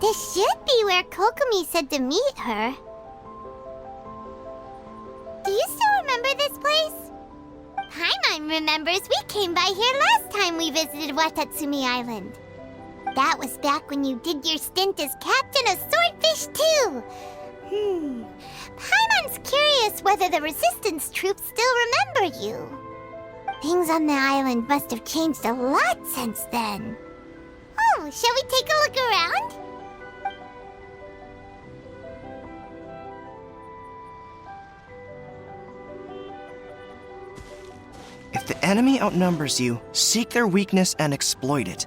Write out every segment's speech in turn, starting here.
This should be where Kokomi said to meet her. Do you still remember this place? Paimon remembers we came by here last time we visited Watatsumi Island. That was back when you did your stint as captain of Swordfish too. Paimon's curious whether the Resistance troops still remember you. Things on the island must have changed a lot since then. Oh, shall we take a look around? If the enemy outnumbers you, seek their weakness and exploit it.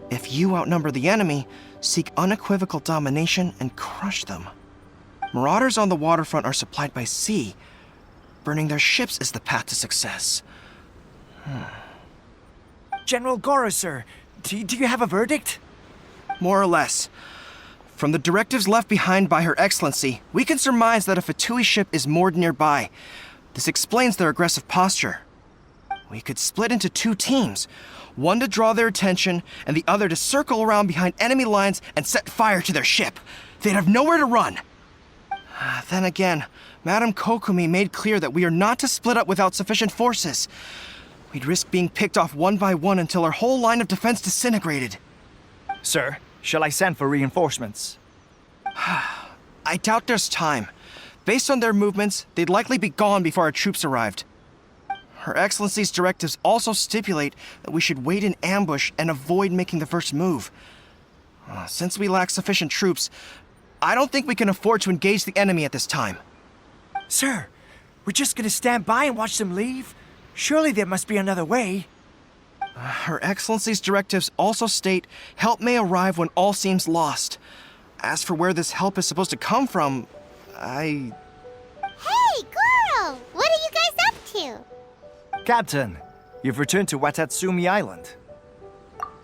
If you outnumber the enemy, seek unequivocal domination and crush them. Marauders on the waterfront are supplied by sea. Burning their ships is the path to success. General Goro, sir, do you have a verdict? More or less. From the directives left behind by Her Excellency, we can surmise that a Fatui ship is moored nearby. This explains their aggressive posture. We could split into two teams, one to draw their attention, and the other to circle around behind enemy lines and set fire to their ship. They'd have nowhere to run. Then again, Madame Kokomi made clear that we are not to split up without sufficient forces. We'd risk being picked off one by one until our whole line of defense disintegrated. Sir, shall I send for reinforcements? I doubt there's time. Based on their movements, they'd likely be gone before our troops arrived. Her Excellency's directives also stipulate that we should wait in ambush and avoid making the first move. Since we lack sufficient troops, I don't think we can afford to engage the enemy at this time. Sir, we're just gonna stand by and watch them leave? Surely there must be another way. Her Excellency's directives also state help may arrive when all seems lost. As for where this help is supposed to come from, Hey, Goro! What are you guys up to? Captain, you've returned to Watatsumi Island.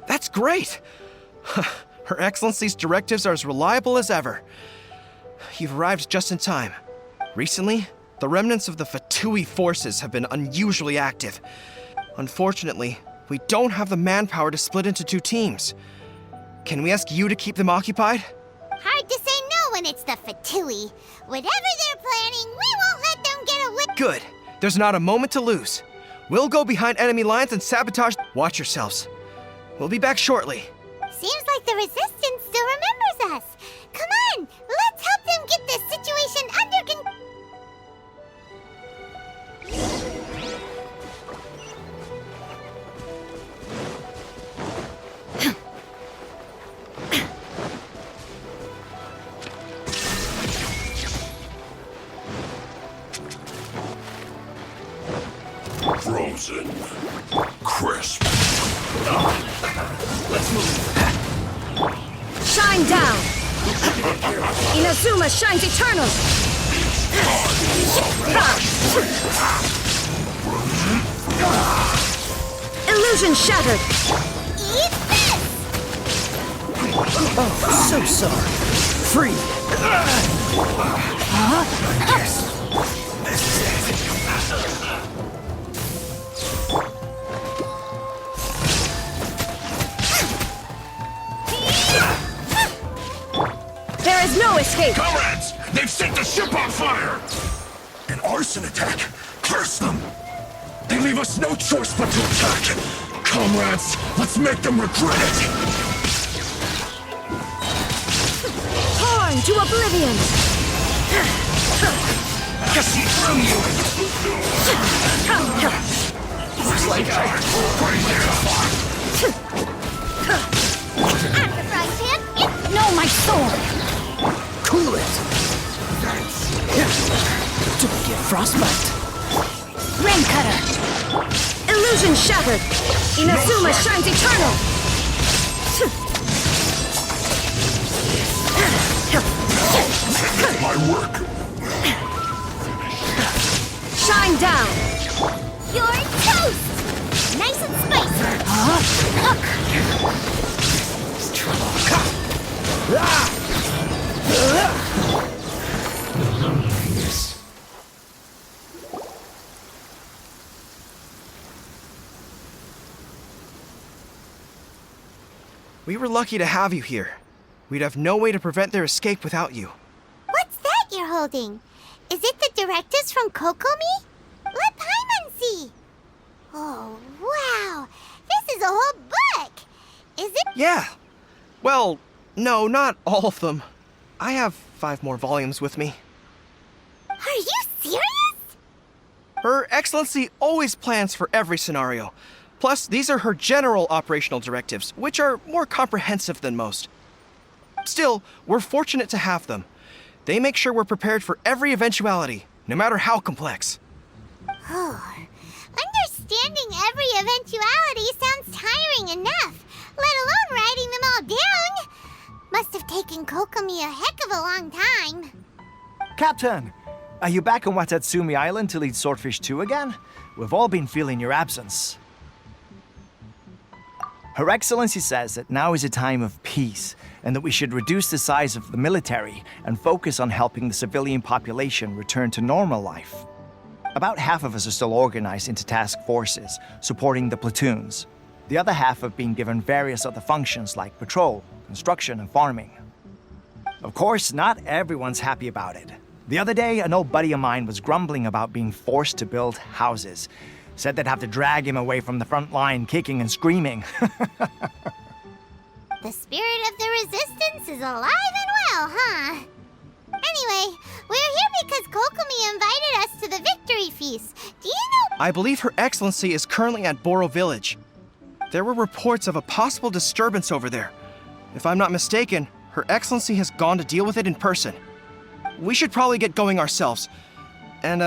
That's great! Her Excellency's directives are as reliable as ever. You've arrived just in time. Recently, the remnants of the Fatui forces have been unusually active. Unfortunately, we don't have the manpower to split into two teams. Can we ask you to keep them occupied? Hard to say no when it's the Fatui. Whatever they're planning, we won't let them get away. Good. There's not a moment to lose. We'll go behind enemy lines and sabotage. Watch yourselves. We'll be back shortly. Seems like the Resistance still remembers us. Come on, let's help them get this situation under control. Frozen. Crisp. Let's move. Shine down! Inazuma shines eternal! Illusion shattered! Eat this! Oh, so sorry. Free! Yes. This is it. There is no escape! Comrades! They've set the ship on fire! An arson attack! Curse them! They leave us no choice but to attack! Comrades, let's make them regret it! Torn to oblivion! Guess he threw you! Looks like I I'm the frying pan. No, my sword! Cool it! Don't get frostbite! Rain cutter! Illusion shattered! Inazuma shines eternal! my work! Shine down! You're toast! Nice and spicy. We were lucky to have you here. We'd have no way to prevent their escape without you. What's that you're holding? Is it the directives from Kokomi? Let Paimon see. Oh, wow. This is a whole book. Is it? Yeah. Well, no, not all of them. I have 5 more volumes with me. Are you serious? Her Excellency always plans for every scenario. Plus, these are her general operational directives, which are more comprehensive than most. Still, we're fortunate to have them. They make sure we're prepared for every eventuality, no matter how complex. Oh, understanding every eventuality sounds tiring enough, let alone writing them all down. Must have taken Kokomi a heck of a long time. Captain, are you back on Watatsumi Island to lead Swordfish 2 again? We've all been feeling your absence. Her Excellency says that now is a time of peace, and that we should reduce the size of the military and focus on helping the civilian population return to normal life. About half of us are still organized into task forces, supporting the platoons. The other half have been given various other functions like patrol, construction, and farming. Of course, not everyone's happy about it. The other day, an old buddy of mine was grumbling about being forced to build houses. Said they'd have to drag him away from the front line, kicking and screaming. The spirit of the resistance is alive and well, huh? Anyway, we're here because Kokomi invited us to the victory feast. Do you know? I believe Her Excellency is currently at Boro Village. There were reports of a possible disturbance over there. If I'm not mistaken, Her Excellency has gone to deal with it in person. We should probably get going ourselves. And,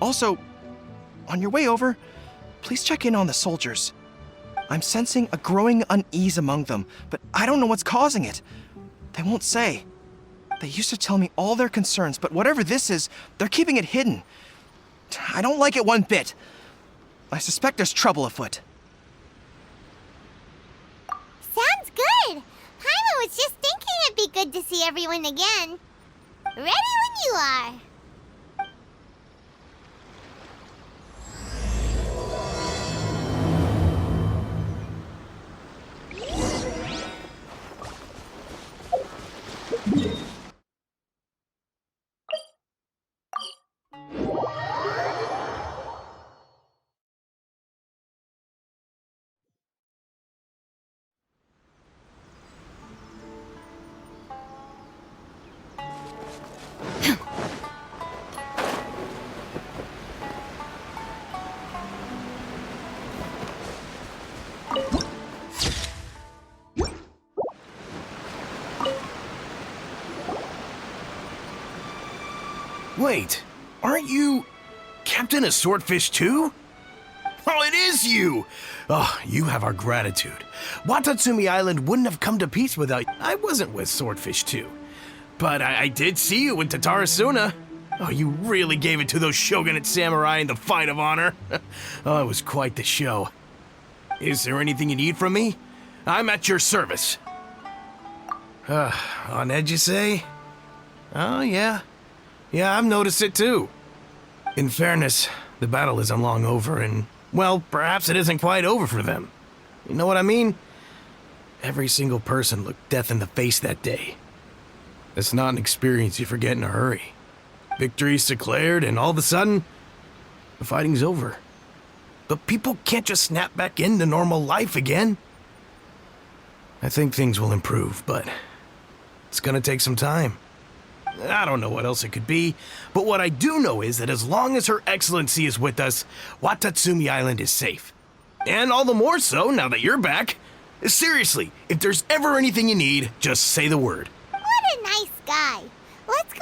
also, on your way over, please check in on the soldiers. I'm sensing a growing unease among them, but I don't know what's causing it. They won't say. They used to tell me all their concerns, but whatever this is, they're keeping it hidden. I don't like it one bit. I suspect there's trouble afoot. Sounds good. Paimon was just thinking it'd be good to see everyone again. Ready when you are. Wait, aren't you Captain of Swordfish 2? Oh, it is you! Oh, you have our gratitude. Watatsumi Island wouldn't have come to peace without you. I wasn't with Swordfish 2, but I did see you in Tatarasuna. Oh, you really gave it to those shogunate samurai in the fight of honor. Oh, it was quite the show. Is there anything you need from me? I'm at your service. On edge, you say? Oh, yeah. Yeah, I've noticed it too. In fairness, the battle isn't long over, and, well, perhaps it isn't quite over for them. You know what I mean? Every single person looked death in the face that day. It's not an experience you forget in a hurry. Victory's declared, and all of a sudden, the fighting's over. But people can't just snap back into normal life again. I think things will improve, but it's gonna take some time. I don't know what else it could be, but what I do know is that as long as Her Excellency is with us, Watatsumi Island is safe. And all the more so now that you're back. Seriously, if there's ever anything you need, just say the word. What a nice guy. Let's go.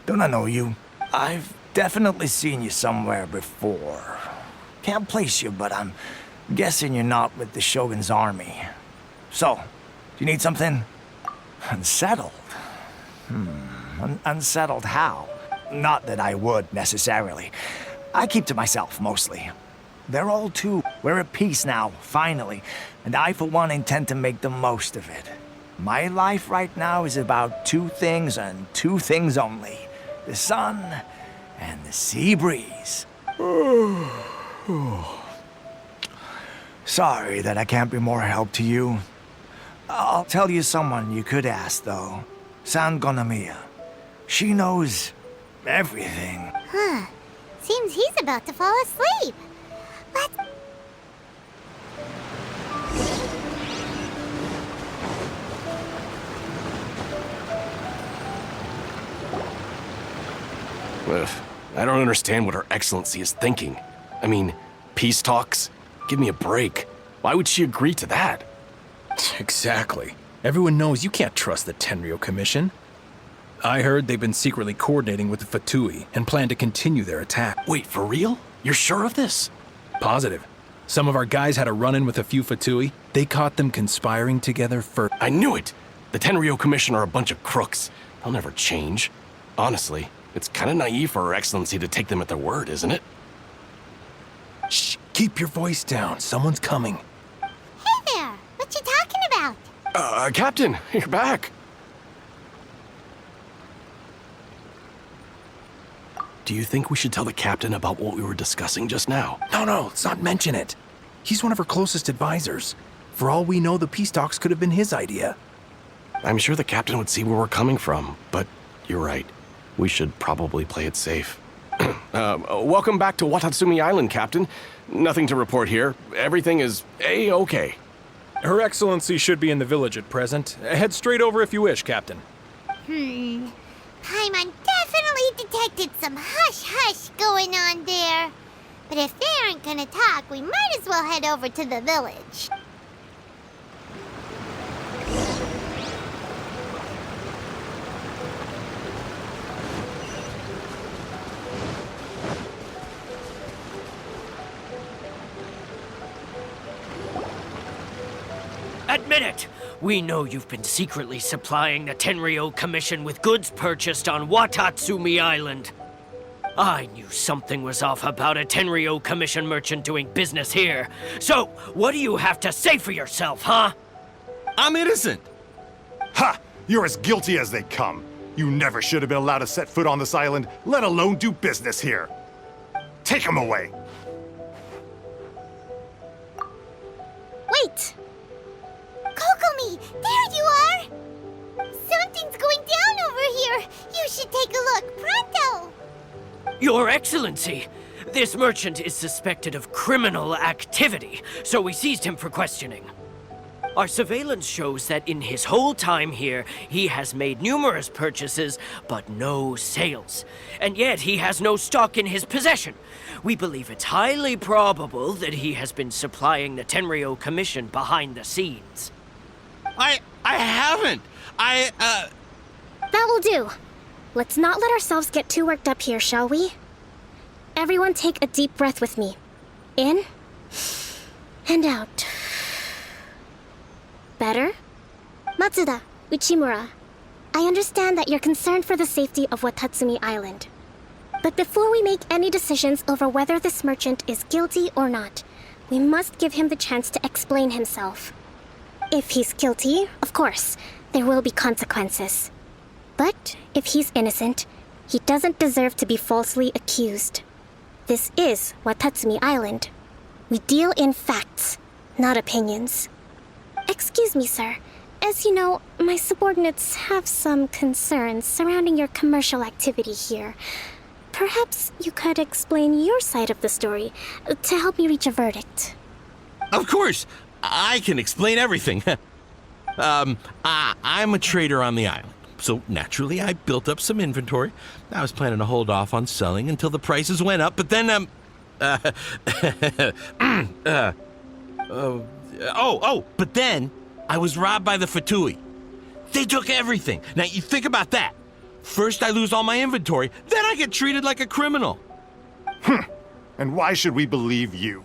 Don't I know you? I've definitely seen you somewhere before. Can't place you, but I'm guessing you're not with the Shogun's army. So, do you need something? Unsettled? Unsettled how? Not that I would, necessarily. I keep to myself, mostly. They're all too We're at peace now, finally, and I for one intend to make the most of it. My life right now is about two things and two things only. The sun and the sea breeze. Sorry that I can't be more help to you. I'll tell you someone you could ask, though. Sangonomiya. She knows everything. Huh. Seems he's about to fall asleep. Let's... Ugh, I don't understand what Her Excellency is thinking. I mean, peace talks? Give me a break. Why would she agree to that? Exactly. Everyone knows you can't trust the Tenryo Commission. I heard they've been secretly coordinating with the Fatui and plan to continue their attack. Wait, for real? You're sure of this? Positive. Some of our guys had a run-in with a few Fatui. They caught them conspiring together for... I knew it! The Tenryo Commission are a bunch of crooks. They'll never change. Honestly, it's kind of naive for Her Excellency to take them at their word, isn't it? Shh, keep your voice down. Someone's coming. Hey there! What you talking about? Captain, you're back. Do you think we should tell the captain about what we were discussing just now? No, let's not mention it. He's one of her closest advisors. For all we know, the peace talks could have been his idea. I'm sure the captain would see where we're coming from, but you're right. We should probably play it safe. Welcome back to Watatsumi Island, Captain. Nothing to report here. Everything is A-okay. Her Excellency should be in the village at present. Head straight over if you wish, Captain. Paimon definitely detected some hush-hush going on there. But if they aren't gonna talk, we might as well head over to the village. Admit it! We know you've been secretly supplying the Tenryo Commission with goods purchased on Watatsumi Island. I knew something was off about a Tenryo Commission merchant doing business here. So, what do you have to say for yourself, huh? I'm innocent! Ha! You're as guilty as they come. You never should have been allowed to set foot on this island, let alone do business here. Take him away! Wait! Kokomi, there you are! Something's going down over here! You should take a look, pronto! Your Excellency, this merchant is suspected of criminal activity, so we seized him for questioning. Our surveillance shows that in his whole time here, he has made numerous purchases, but no sales. And yet he has no stock in his possession. We believe it's highly probable that he has been supplying the Tenryo Commission behind the scenes. I haven't! That will do. Let's not let ourselves get too worked up here, shall we? Everyone take a deep breath with me. In and out. Better? Matsuda, Uchimura, I understand that you're concerned for the safety of Watatsumi Island. But before we make any decisions over whether this merchant is guilty or not, we must give him the chance to explain himself. If he's guilty, of course, there will be consequences. But if he's innocent, he doesn't deserve to be falsely accused. This is Watatsumi Island. We deal in facts, not opinions. Excuse me, sir. As you know, my subordinates have some concerns surrounding your commercial activity here. Perhaps you could explain your side of the story to help me reach a verdict. Of course! I can explain everything. I'm a trader on the island, so naturally I built up some inventory. I was planning to hold off on selling until the prices went up, but then, but then I was robbed by the Fatui. They took everything. Now, you think about that. First I lose all my inventory, then I get treated like a criminal. And why should we believe you?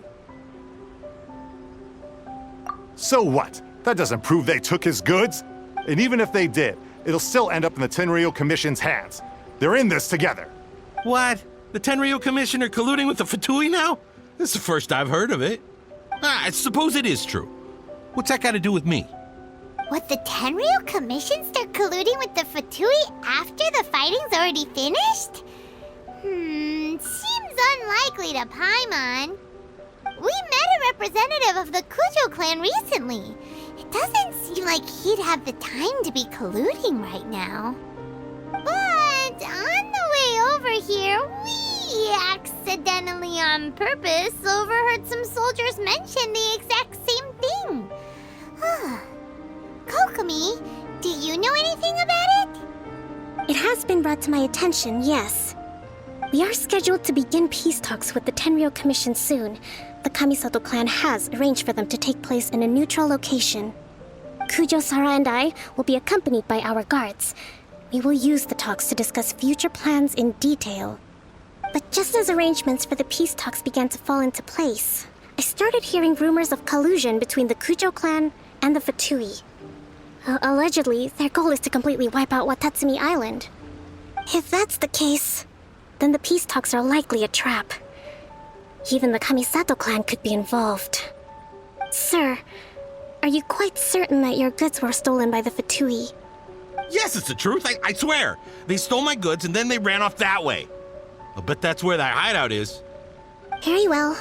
So what? That doesn't prove they took his goods. And even if they did, it'll still end up in the Tenryo Commission's hands. They're in this together. What? The Tenryo Commission are colluding with the Fatui now? This is the first I've heard of it. Suppose it is true. What's that got to do with me? Would the Tenryo Commission start colluding with the Fatui after the fighting's already finished? Seems unlikely to Paimon. We met a representative of the Kujo clan recently. It doesn't seem like he'd have the time to be colluding right now. But on the way over here, we accidentally on purpose overheard some soldiers mention the exact same thing. Kokomi, do you know anything about it? It has been brought to my attention, yes. We are scheduled to begin peace talks with the Tenryo Commission soon. The Kamisato clan has arranged for them to take place in a neutral location. Kujo, Sara, and I will be accompanied by our guards. We will use the talks to discuss future plans in detail. But just as arrangements for the peace talks began to fall into place, I started hearing rumors of collusion between the Kujo clan and the Fatui. Allegedly, their goal is to completely wipe out Watatsumi Island. If that's the case, then the peace talks are likely a trap. Even the Kamisato clan could be involved. Sir, are you quite certain that your goods were stolen by the Fatui? Yes, it's the truth. I swear. They stole my goods and then they ran off that way. I'll bet that's where that hideout is. Very well.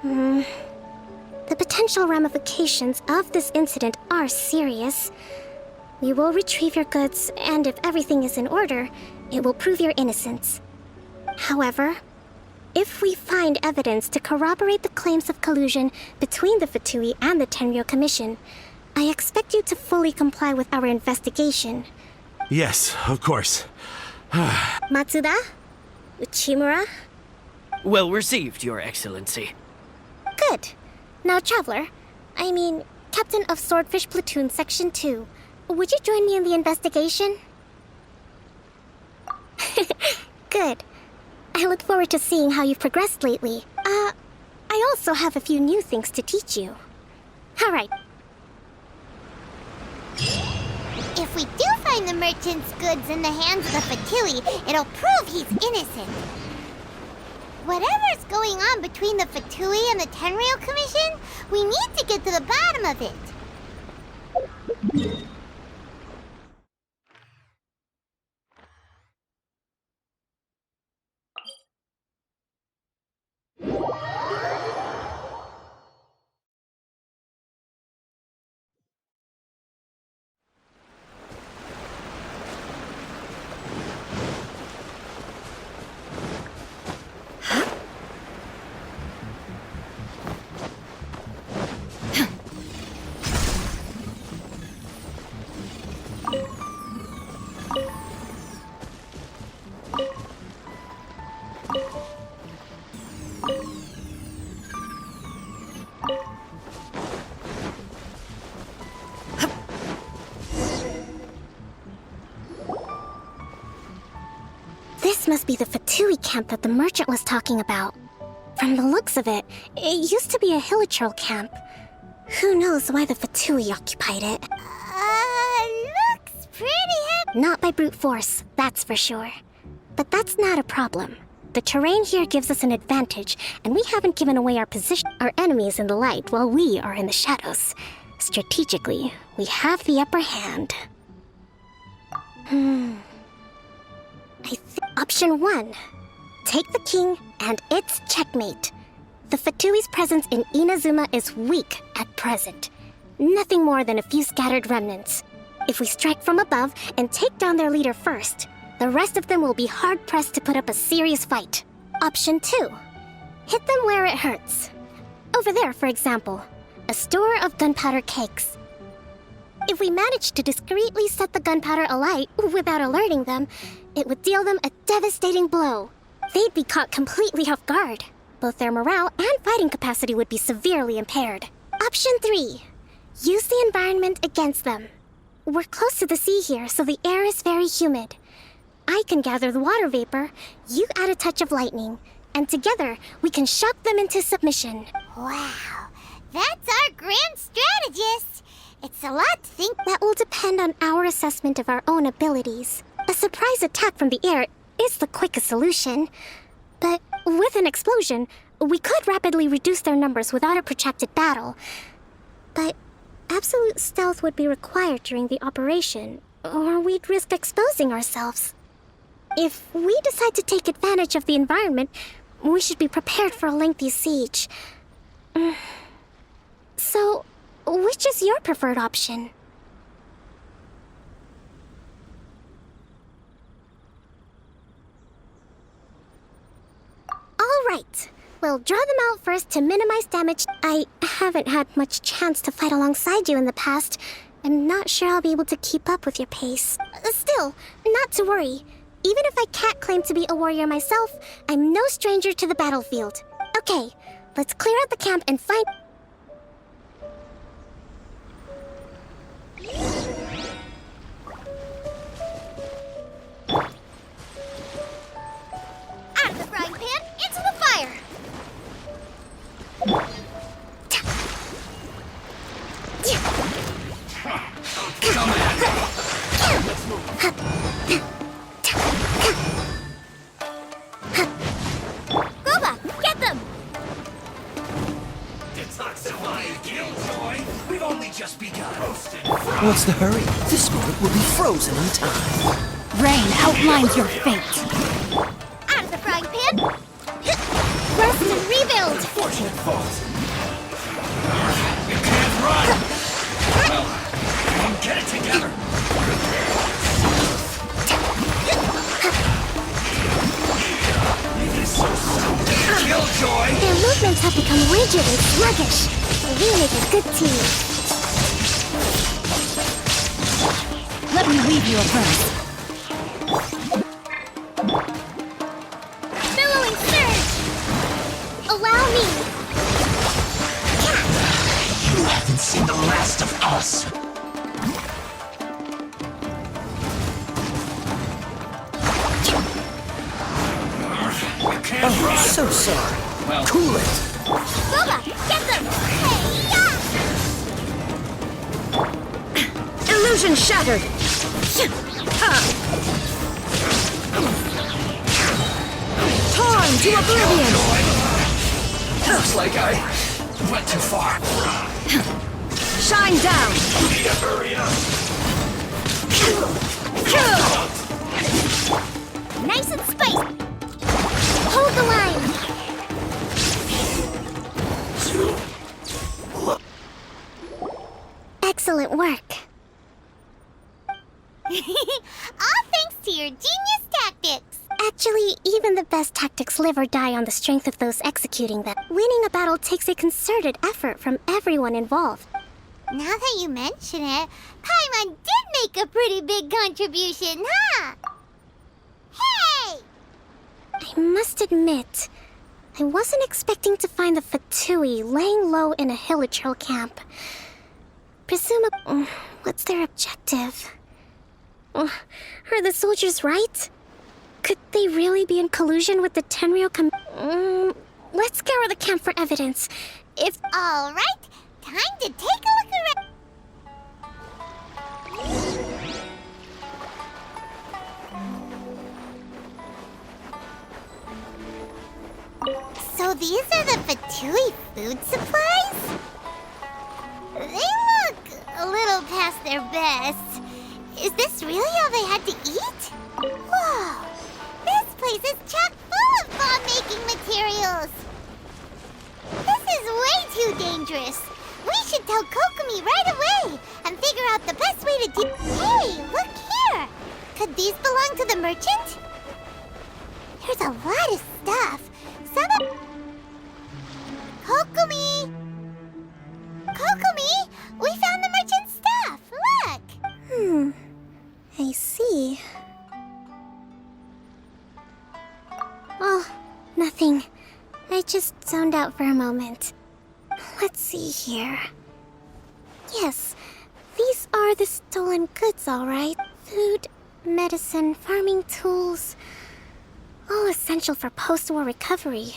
The potential ramifications of this incident are serious. We will retrieve your goods, and if everything is in order, it will prove your innocence. However, if we find evidence to corroborate the claims of collusion between the Fatui and the Tenryo Commission, I expect you to fully comply with our investigation. Yes, of course. Matsuda? Uchimura? Well received, Your Excellency. Good. Now, Traveler, Captain of Swordfish Platoon Section 2, would you join me in the investigation? Good. I look forward to seeing how you've progressed lately. I also have a few new things to teach you. All right. If we do find the merchant's goods in the hands of the Fatui, it'll prove he's innocent. Whatever's going on between the Fatui and the Tenryo Commission, we need to get to the bottom of it. This must be the Fatui camp that the merchant was talking about. From the looks of it, it used to be a Hilichurl camp. Who knows why the Fatui occupied it? Looks pretty heavy. Not by brute force, that's for sure. But that's not a problem. The terrain here gives us an advantage, and we haven't given away our position. Our enemies in the light while we are in the shadows. Strategically, we have the upper hand. Option 1. Take the king, and it's checkmate. The Fatui's presence in Inazuma is weak at present. Nothing more than a few scattered remnants. If we strike from above and take down their leader first, the rest of them will be hard-pressed to put up a serious fight. Option 2. Hit them where it hurts. Over there, for example, a store of gunpowder cakes. If we manage to discreetly set the gunpowder alight without alerting them, it would deal them a devastating blow. They'd be caught completely off guard. Both their morale and fighting capacity would be severely impaired. Option 3. Use the environment against them. We're close to the sea here, so the air is very humid. I can gather the water vapor, you add a touch of lightning, and together we can shock them into submission. Wow, that's our grand strategist. It's a lot to think. That will depend on our assessment of our own abilities. A surprise attack from the air is the quickest solution. But with an explosion, We could rapidly reduce their numbers without a protracted battle, but absolute stealth would be required during the operation, or we'd risk exposing ourselves. If we decide to take advantage of the environment, we should be prepared for a lengthy siege. So, which is your preferred option? All right. We'll draw them out first to minimize damage. I haven't had much chance to fight alongside you in the past. I'm not sure I'll be able to keep up with your pace. Still, not to worry. Even if I can't claim to be a warrior myself, I'm no stranger to the battlefield. Okay, let's clear out the camp and find... Out of the frying pan, into the fire! Come at me. Let's move. Boba, get them! Detoxify Killjoy. We've only just begun. What's the hurry? This moment will be frozen in time. Rain outlines your fate. Out of the frying pan! Rest and rebuild! Fortunate falls. You can't run. Well, come get it together. It is so soon. Killjoy. Their movements have become rigid and sluggish. We make a good team. Let me weave you a verse. Billowing surge! Allow me! You haven't seen the last of us. You can't run. So sorry. Well, Cool it. Boba, get them! Hey-ya! Illusion shattered. Torn to oblivion. looks like I went too far. Shine down. Need to hurry up. Nice and spicy! Hold the line! Excellent work. All thanks to your genius tactics! Actually, even the best tactics live or die on the strength of those executing them. Winning a battle takes a concerted effort from everyone involved. Now that you mention it, Paimon did make a pretty big contribution, huh? Hey! I must admit, I wasn't expecting to find the Fatui laying low in a Hilichurl camp. Presumably, what's their objective? Are the soldiers right? Could they really be in collusion with the Tenryou let's scour the camp for evidence. If... All right, time to take a look around. So these are the Fatui food supplies? They look a little past their best. Is this really all they had to eat? Whoa! This place is chock full of bomb-making materials! This is way too dangerous! We should tell Kokomi right away and figure out the best way to do... Hey, look here! Could these belong to the merchant? There's a lot of stuff. Kokomi! Kokomi! We found the merchant's stuff! Look! I see. Oh, nothing. I just zoned out for a moment. Let's see here. Yes, these are the stolen goods, all right. Food, medicine, farming tools. All essential for post-war recovery.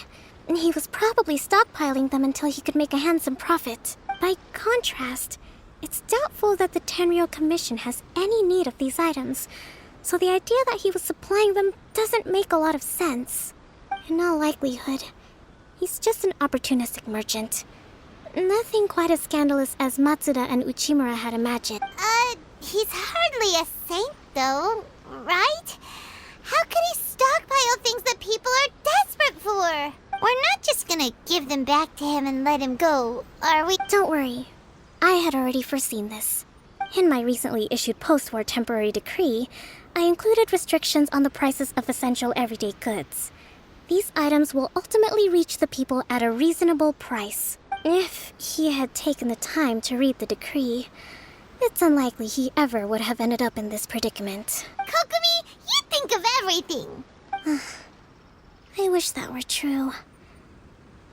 And he was probably stockpiling them until he could make a handsome profit. By contrast, it's doubtful that the Tenryou Commission has any need of these items, so the idea that he was supplying them doesn't make a lot of sense. In all likelihood, He's just an opportunistic merchant. Nothing quite as scandalous as Matsuda and Uchimura had imagined. He's hardly a saint, though, right? How could he stockpile things that people are desperate for? We're not just gonna give them back to him and let him go, are we? Don't worry. I had already foreseen this. In my recently issued post-war temporary decree, I included restrictions on the prices of essential everyday goods. These items will ultimately reach the people at a reasonable price. If he had taken the time to read the decree, it's unlikely he ever would have ended up in this predicament. Kokomi, you think of everything! I wish that were true.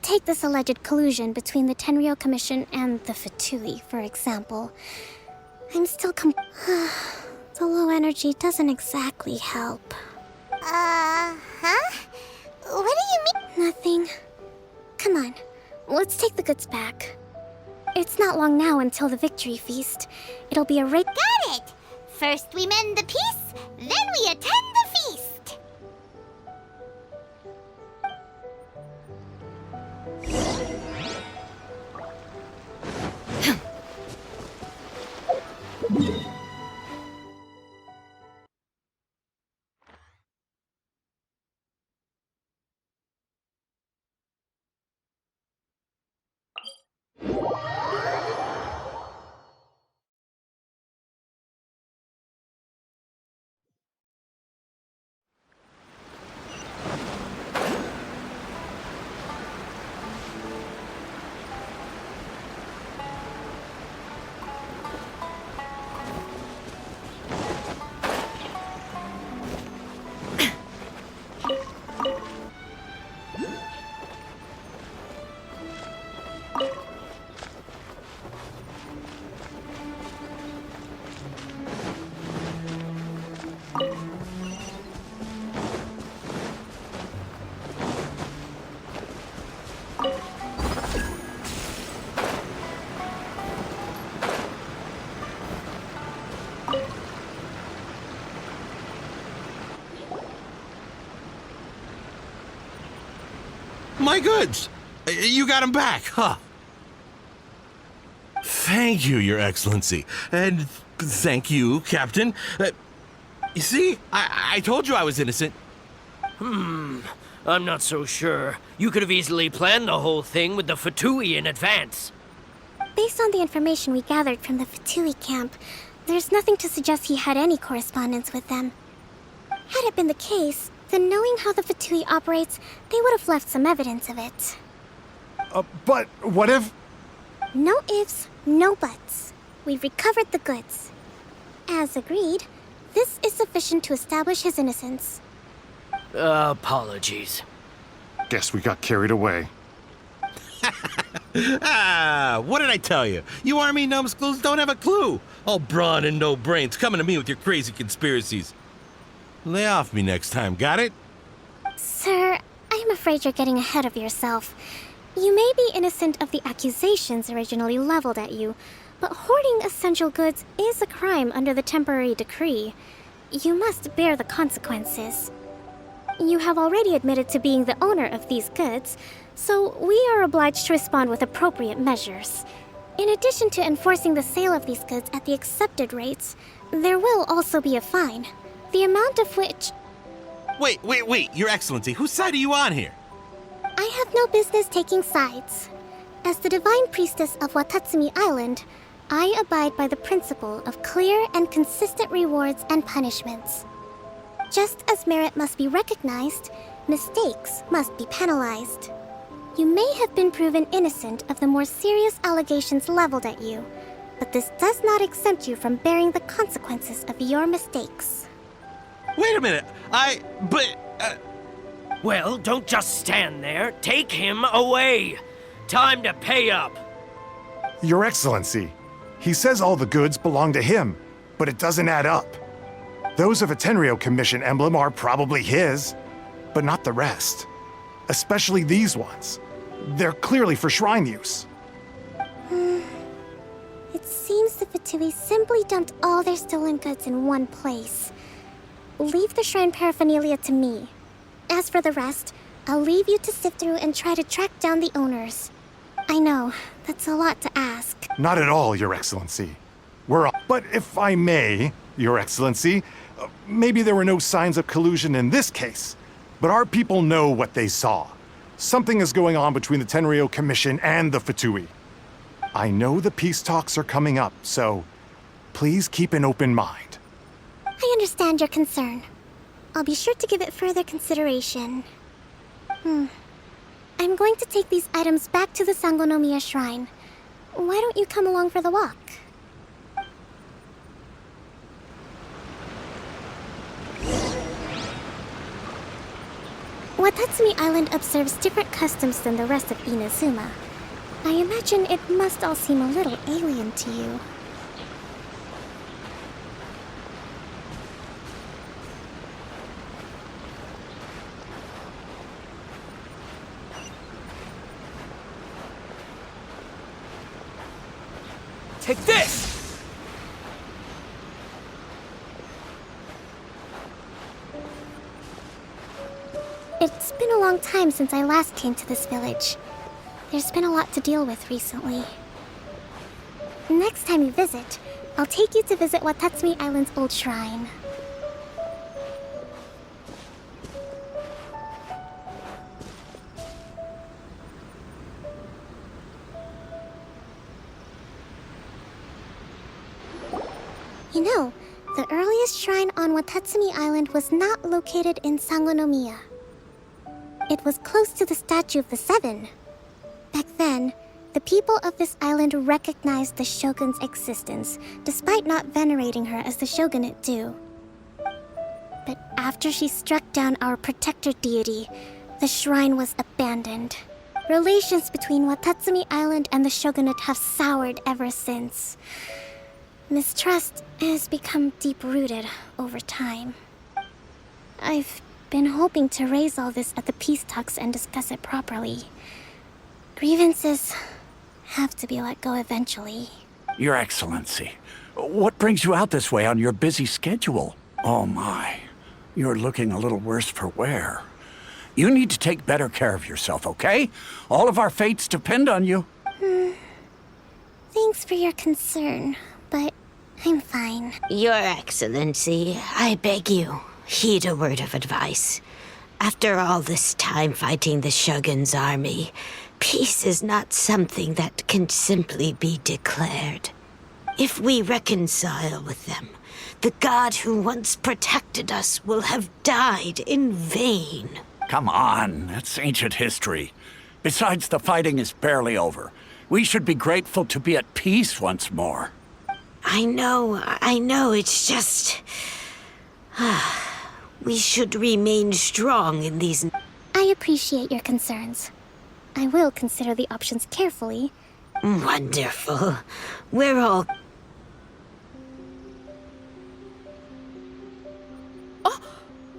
Take this alleged collusion between the Tenryou Commission and the Fatui, for example. I'm still The low energy doesn't exactly help. Huh? What do you mean? Nothing. Come on, let's take the goods back. It's not long now until the victory feast. It'll be a raid. Got it! First we mend the peace, then we attend the feast! My goods! You got them back, huh? Thank you, Your Excellency. And thank you, Captain. You see, I told you I was innocent. I'm not so sure. You could have easily planned the whole thing with the Fatui in advance. Based on the information we gathered from the Fatui camp, there's nothing to suggest he had any correspondence with them. Had it been the case, then knowing how the Fatui operates, they would have left some evidence of it. But what if... No ifs, no buts. We've recovered the goods. As agreed, this is sufficient to establish his innocence. Apologies. Guess we got carried away. What did I tell you? You army numbskulls don't have a clue. All brawn and no brains coming to me with your crazy conspiracies. Lay off me next time, got it? Sir, I'm afraid you're getting ahead of yourself. You may be innocent of the accusations originally leveled at you, but hoarding essential goods is a crime under the temporary decree. You must bear the consequences. You have already admitted to being the owner of these goods, so we are obliged to respond with appropriate measures. In addition to enforcing the sale of these goods at the accepted rates, there will also be a fine, the amount of which... Wait, Your Excellency, whose side are you on here? I have no business taking sides. As the Divine Priestess of Watatsumi Island, I abide by the principle of clear and consistent rewards and punishments. Just as merit must be recognized, mistakes must be penalized. You may have been proven innocent of the more serious allegations leveled at you, but this does not exempt you from bearing the consequences of your mistakes. Wait a minute, Well, don't just stand there. Take him away. Time to pay up. Your Excellency, he says all the goods belong to him, but it doesn't add up. Those of a Tenryou Commission emblem are probably his, but not the rest. Especially these ones. They're clearly for shrine use. It seems the Fatui simply dumped all their stolen goods in one place. Leave the shrine paraphernalia to me. As for the rest, I'll leave you to sift through and try to track down the owners. I know, that's a lot to ask. Not at all, Your Excellency. But if I may, Your Excellency, maybe there were no signs of collusion in this case, but our people know what they saw. Something is going on between the Tenryou Commission and the Fatui. I know the peace talks are coming up, so please keep an open mind. I understand your concern. I'll be sure to give it further consideration. I'm going to take these items back to the Sangonomiya Shrine. Why don't you come along for the walk? Watatsumi Island observes different customs than the rest of Inazuma. I imagine it must all seem a little alien to you. Take this! It's been a long time since I last came to this village. There's been a lot to deal with recently. Next time you visit, I'll take you to visit Watatsumi Island's old shrine. You know, the earliest shrine on Watatsumi Island was not located in Sangonomiya. It was close to the Statue of the Seven. Back then, the people of this island recognized the shogun's existence, despite not venerating her as the shogunate do. But after she struck down our protector deity, the shrine was abandoned. Relations between Watatsumi Island and the shogunate have soured ever since. Mistrust has become deep-rooted over time. I've been hoping to raise all this at the peace talks and discuss it properly. Grievances have to be let go eventually. Your Excellency, what brings you out this way on your busy schedule? Oh my, you're looking a little worse for wear. You need to take better care of yourself, okay? All of our fates depend on you. Thanks for your concern, but I'm fine. Your Excellency, I beg you, heed a word of advice. After all this time fighting the Shogun's army, peace is not something that can simply be declared. If we reconcile with them, the god who once protected us will have died in vain. Come on, that's ancient history. Besides, the fighting is barely over. We should be grateful to be at peace once more. I know, it's just... we should remain strong in these... I appreciate your concerns. I will consider the options carefully. Wonderful. We're all... Oh,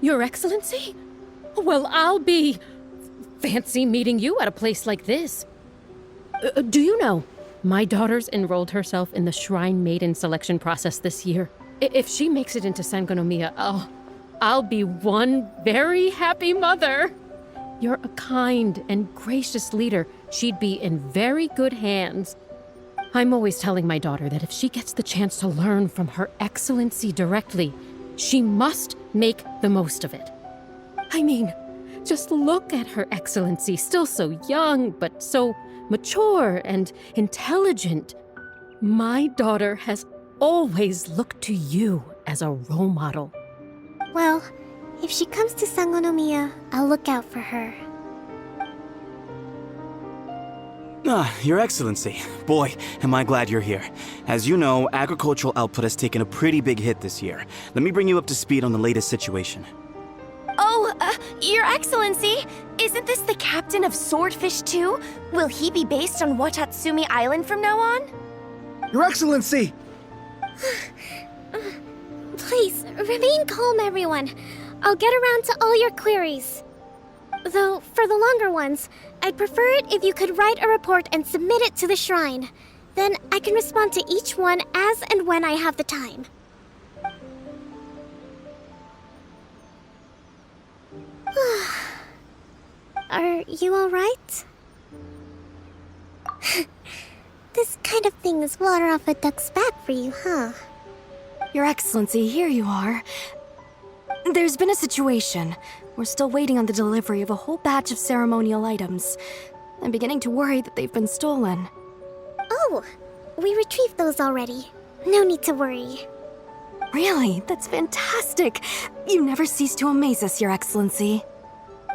Your Excellency? Well, I'll be... fancy meeting you at a place like this. Do you know, my daughter's enrolled herself in the Shrine Maiden selection process this year. If she makes it into Sangonomiya, I'll be one very happy mother. You're a kind and gracious leader. She'd be in very good hands. I'm always telling my daughter that if she gets the chance to learn from Her Excellency directly, she must make the most of it. I mean, just look at Her Excellency, still so young, but so mature and intelligent. My daughter has always looked to you as a role model. Well, if she comes to Sangonomiya, I'll look out for her. Your Excellency. Boy, am I glad you're here. As you know, agricultural output has taken a pretty big hit this year. Let me bring you up to speed on the latest situation. Oh, Your Excellency! Isn't this the captain of Swordfish 2? Will he be based on Watatsumi Island from now on? Your Excellency! Please, remain calm, everyone. I'll get around to all your queries. Though, for the longer ones, I'd prefer it if you could write a report and submit it to the shrine. Then I can respond to each one as and when I have the time. Are you alright? This kind of thing is water off a duck's back for you, huh? Your Excellency, here you are. There's been a situation. We're still waiting on the delivery of a whole batch of ceremonial items. I'm beginning to worry that they've been stolen. Oh, we retrieved those already. No need to worry. Really? That's fantastic. You never cease to amaze us, Your Excellency.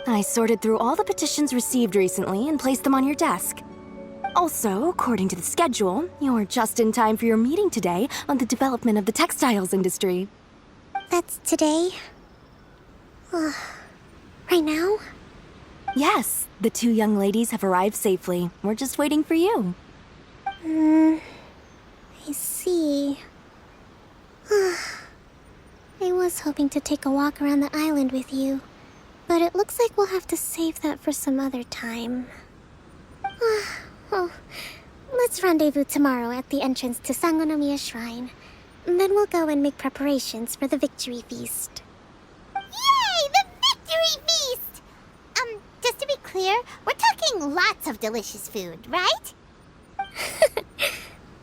I sorted through all the petitions received recently and placed them on your desk. Also, according to the schedule, you're just in time for your meeting today on the development of the textiles industry. That's today? Right now? Yes, the two young ladies have arrived safely. We're just waiting for you. I see. I was hoping to take a walk around the island with you, but it looks like we'll have to save that for some other time. Well, let's rendezvous tomorrow at the entrance to Sangonomiya Shrine. Then we'll go and make preparations for the victory feast. Yay! The victory feast! Just to be clear, we're talking lots of delicious food, right?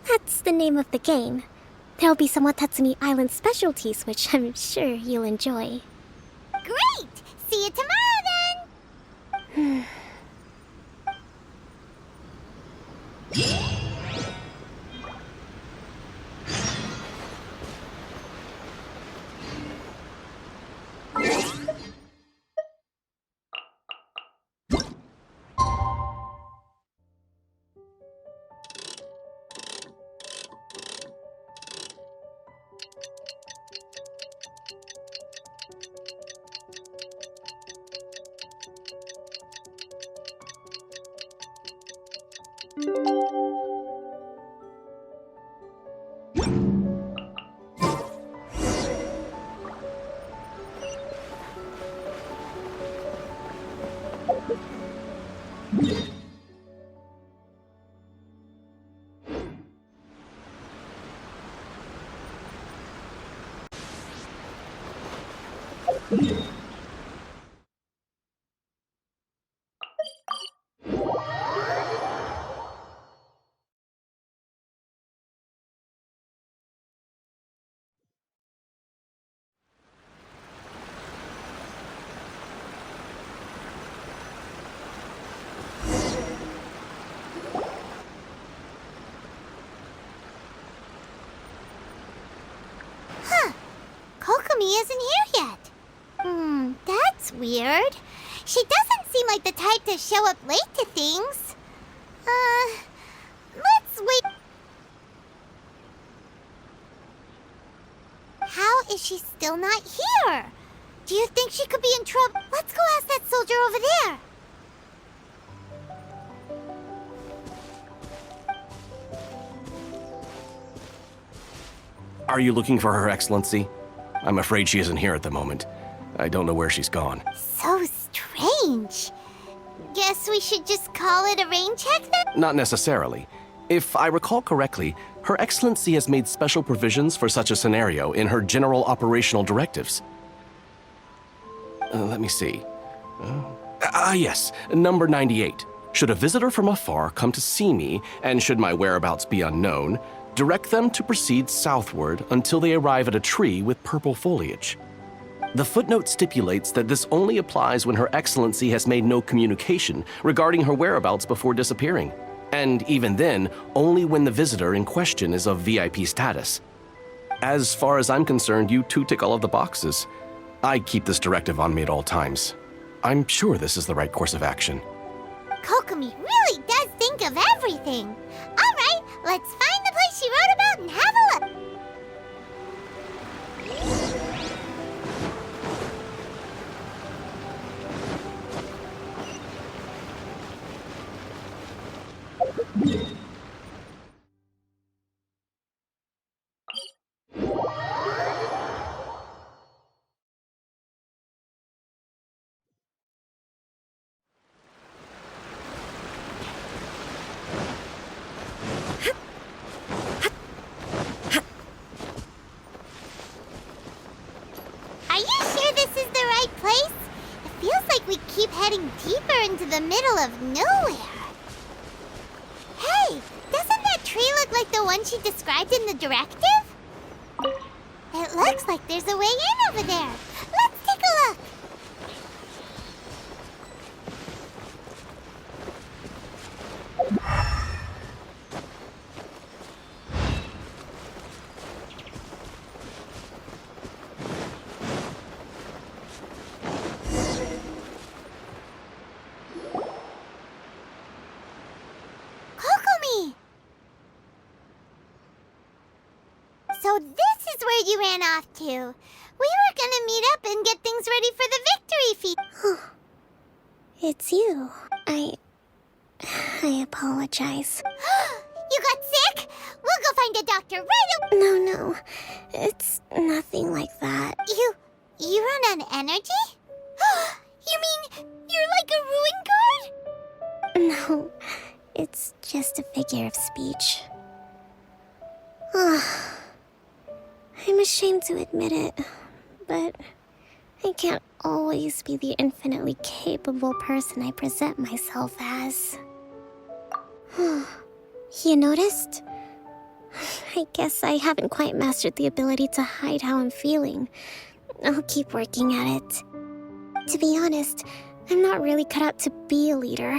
That's the name of the game. There'll be some Watatsumi Island specialties, which I'm sure you'll enjoy. Great! See you tomorrow then! Kokomi isn't here yet. That's weird. She doesn't seem like the type to show up late to things. Let's wait. How is she still not here? Do you think she could be in trouble? Let's go ask that soldier over there. Are you looking for Her Excellency? I'm afraid she isn't here at the moment. I don't know where she's gone. So strange. Guess we should just call it a rain check then? Not necessarily. If I recall correctly, Her Excellency has made special provisions for such a scenario in her general operational directives. Let me see. Yes, number 98. Should a visitor from afar come to see me, and should my whereabouts be unknown, direct them to proceed southward until they arrive at a tree with purple foliage. The footnote stipulates that this only applies when Her Excellency has made no communication regarding her whereabouts before disappearing, and even then, only when the visitor in question is of VIP status. As far as I'm concerned, you two tick all of the boxes. I keep this directive on me at all times. I'm sure this is the right course of action. Kokomi really does think of everything. All right, let's find the place she wrote about and have a look. heading deeper into the middle of nowhere. Hey, doesn't that tree look like the one she described in the directive? It looks like there's a way in over there. Let's take a look. Kokomi! So this is where you ran off to. We were gonna meet up and get things ready for the victory feast. It's you. I apologize. You got sick? We'll go find a doctor right away. No. It's nothing like that. You run on energy? You mean you're like a ruin guard? No, it's just a figure of speech. I'm ashamed to admit it, but I can't always be the infinitely capable person I present myself as. You noticed? I guess I haven't quite mastered the ability to hide how I'm feeling. I'll keep working at it. To be honest, I'm not really cut out to be a leader.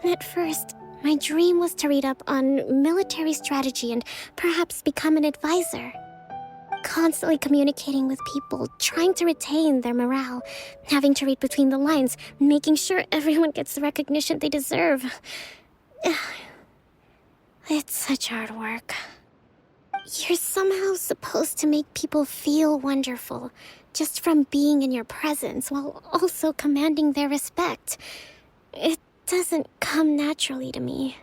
At first, my dream was to read up on military strategy and perhaps become an advisor. Constantly communicating with people, trying to retain their morale, having to read between the lines, making sure everyone gets the recognition they deserve. It's such hard work. You're somehow supposed to make people feel wonderful, just from being in your presence, while also commanding their respect. It doesn't come naturally to me.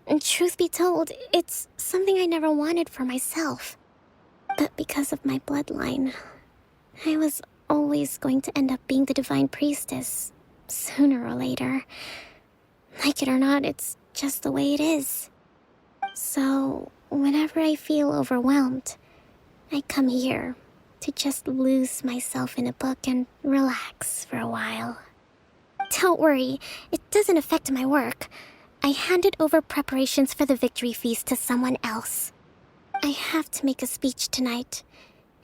And truth be told, it's something I never wanted for myself. But because of my bloodline, I was always going to end up being the divine priestess, sooner or later. Like it or not, it's just the way it is. So, whenever I feel overwhelmed, I come here to just lose myself in a book and relax for a while. Don't worry, it doesn't affect my work. I handed over preparations for the victory feast to someone else. I have to make a speech tonight,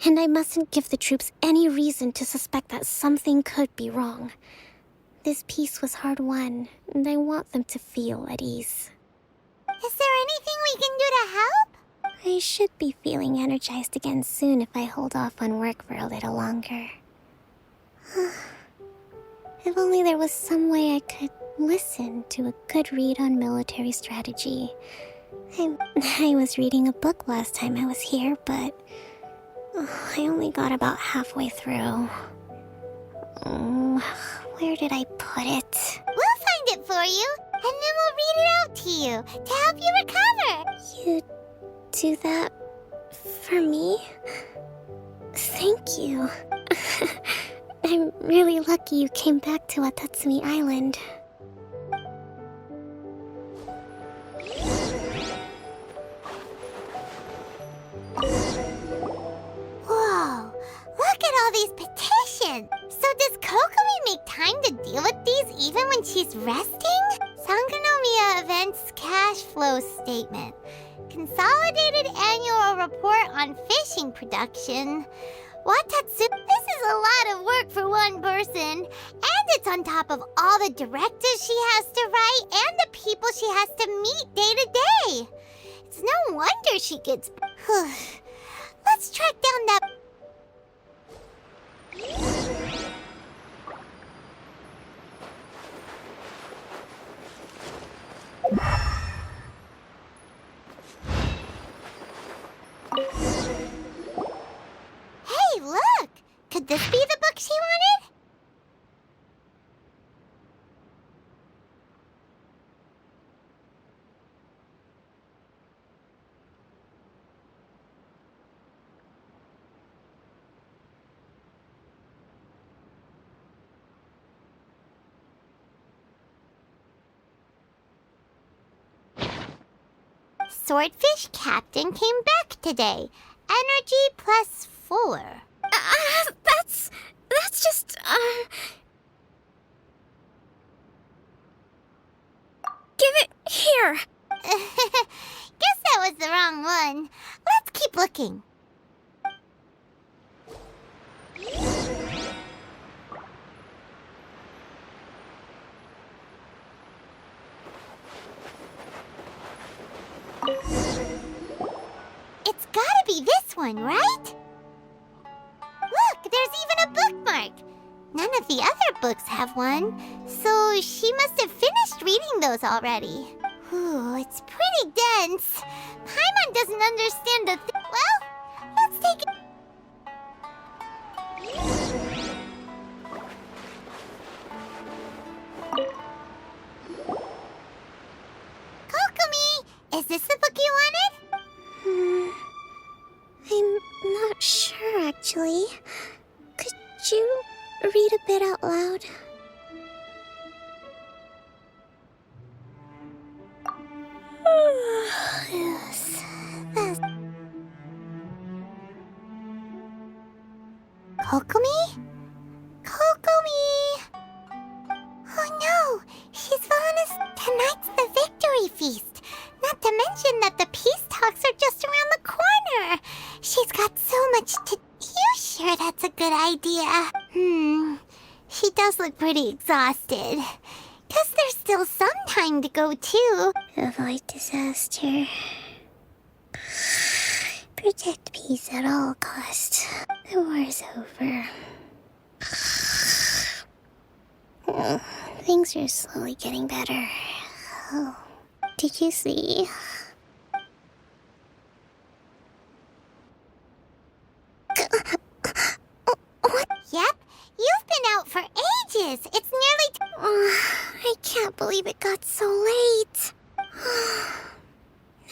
and I mustn't give the troops any reason to suspect that something could be wrong. This peace was hard won, and I want them to feel at ease. Is there anything we can do to help? I should be feeling energized again soon if I hold off on work for a little longer. If only there was some way I could listen to a good read on military strategy. I was reading a book last time I was here, but I only got about halfway through. Where did I put it? We'll find it for you, and then we'll read it out to you to help you recover. You do that for me? Thank you. I'm really lucky you came back to Watatsumi Island. Whoa, look at all these petitions. So does Kokomi make time to deal with these even when she's resting? Sangonomiya Events Cash Flow Statement. Consolidated Annual Report on Fishing Production. Watatsu, this is a lot of work for one person. And it's on top of all the directives she has to write and the people she has to meet day to day. It's no wonder she gets... Let's track down that... Hey, look! Could this be the book she wanted? Swordfish Captain came back today. Energy +4. That's just, looking. It's gotta be this one, right? Look, there's even a bookmark. None of the other books have one, so she must have finished reading those already. Ooh, it's pretty dense. Paimon doesn't understand the well, let's take it. Kokomi, is this the book you wanted? I'm not sure, actually. Could you read a bit out loud? Yes. Kokomi? Kokomi! Oh no! She's fallen asleep. Tonight's the victory feast. Not to mention that the peace talks are just around the corner. She's got so much to... You sure that's a good idea? She does look pretty exhausted. Guess there's still some time to go, too. Avoid disaster. Protect peace at all costs. The war's over. Things are slowly getting better. Oh, did you see? Yep, you've been out for ages. It's nearly... I can't believe it got so late.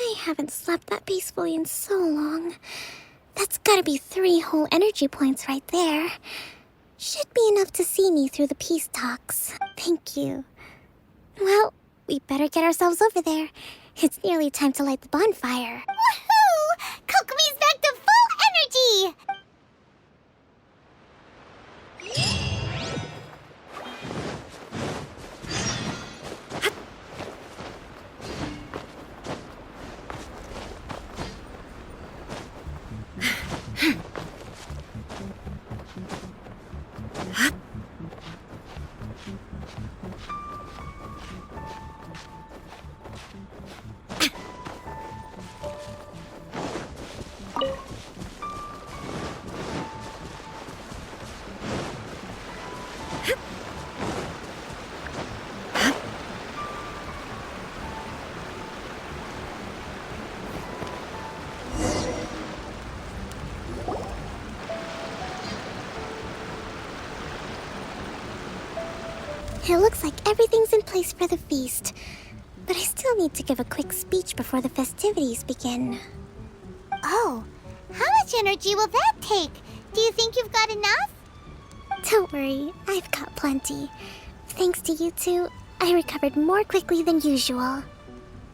I haven't slept that peacefully in so long. That's gotta be 3 whole energy points right there. Should be enough to see me through the peace talks. Thank you. Well, we better get ourselves over there. It's nearly time to light the bonfire. Woohoo! Kokomi's back to full energy! It looks like everything's in place for the feast, but I still need to give a quick speech before the festivities begin. Oh, how much energy will that take? Do you think you've got enough? Don't worry, I've got plenty. Thanks to you two, I recovered more quickly than usual.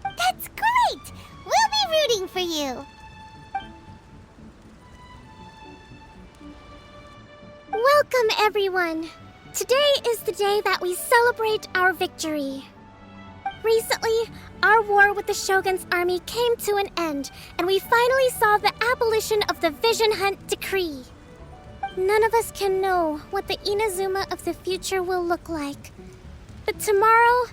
That's great! We'll be rooting for you! Welcome, everyone! Today is the day that we celebrate our victory. Recently, our war with the Shogun's army came to an end, and we finally saw the abolition of the Vision Hunt Decree. None of us can know what the Inazuma of the future will look like. But tomorrow,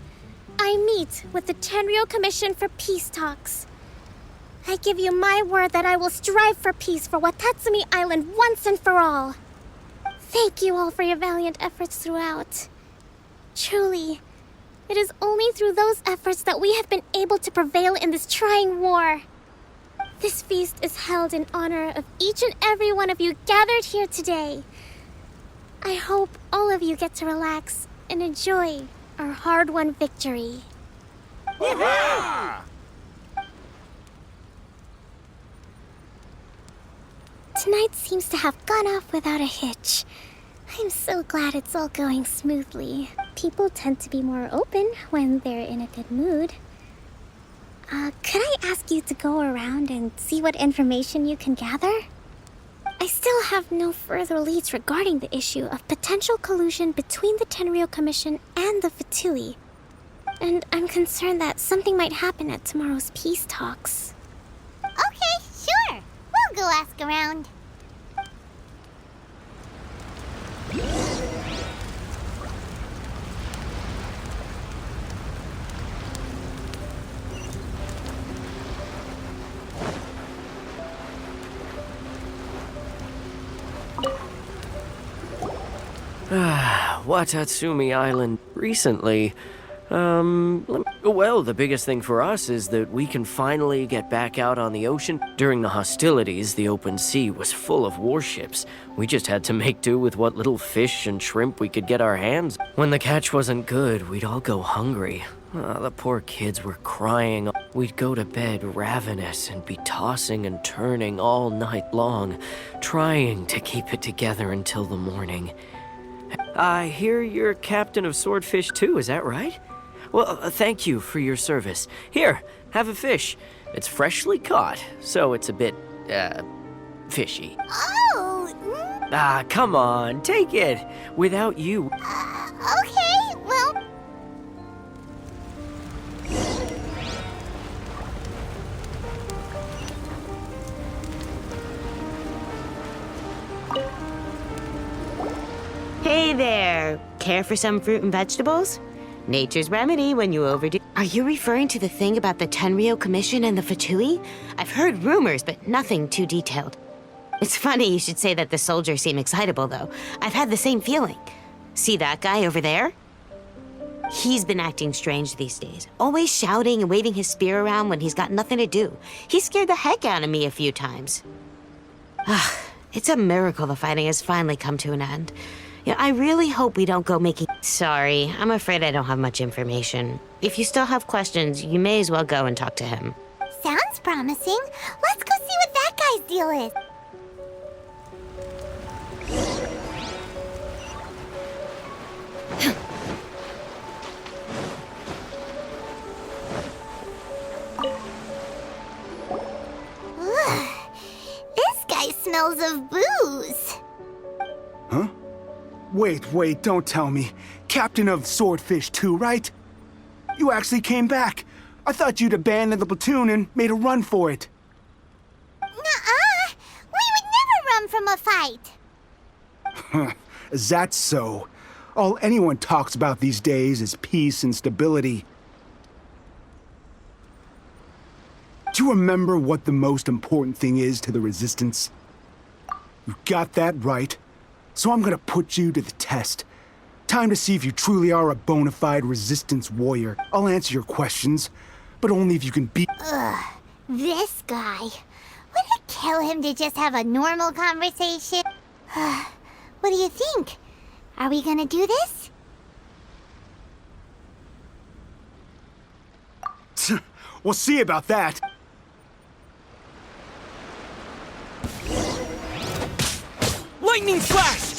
I meet with the Tenryou Commission for peace talks. I give you my word that I will strive for peace for Watatsumi Island once and for all. Thank you all for your valiant efforts throughout. Truly, it is only through those efforts that we have been able to prevail in this trying war. This feast is held in honor of each and every one of you gathered here today. I hope all of you get to relax and enjoy our hard-won victory. Tonight seems to have gone off without a hitch. I'm so glad it's all going smoothly. People tend to be more open when they're in a good mood. Could I ask you to go around and see what information you can gather? I still have no further leads regarding the issue of potential collusion between the Tenryou Commission and the Fatui. And I'm concerned that something might happen at tomorrow's peace talks. Okay, sure. We'll I'll go ask around. Watatsumi Island recently. Well, the biggest thing for us is that we can finally get back out on the ocean. During the hostilities, the open sea was full of warships. We just had to make do with what little fish and shrimp we could get our hands. When the catch wasn't good, we'd all go hungry. The poor kids were crying. We'd go to bed ravenous and be tossing and turning all night long, trying to keep it together until the morning. I hear you're captain of Swordfish too, is that right? Well, thank you for your service. Here, have a fish. It's freshly caught, so it's a bit, fishy. Oh! Come on, take it. Without you... Okay, well... Hey there! Care for some fruit and vegetables? Nature's remedy when you overdo... Are you referring to the thing about the Tenryou Commission and the Fatui? I've heard rumors, but nothing too detailed. It's funny you should say that the soldiers seem excitable, though. I've had the same feeling. See that guy over there? He's been acting strange these days. Always shouting and waving his spear around when he's got nothing to do. He scared the heck out of me a few times. It's a miracle the fighting has finally come to an end. Yeah, I really hope we don't go making... Sorry, I'm afraid I don't have much information. If you still have questions, you may as well go and talk to him. Sounds promising. Let's go see what that guy's deal is. Ugh, this guy smells of booze. Huh? Wait, don't tell me. Captain of Swordfish too, right? You actually came back. I thought you'd abandoned the platoon and made a run for it. Nuh-uh. We would never run from a fight. Is that so? All anyone talks about these days is peace and stability. Do you remember what the most important thing is to the Resistance? You got that right. So I'm gonna put you to the test. Time to see if you truly are a bona fide Resistance warrior. I'll answer your questions, but only if you can beat... Ugh, this guy. Would it kill him to just have a normal conversation? What do you think? Are we gonna do this? We'll see about that. Lightning flash!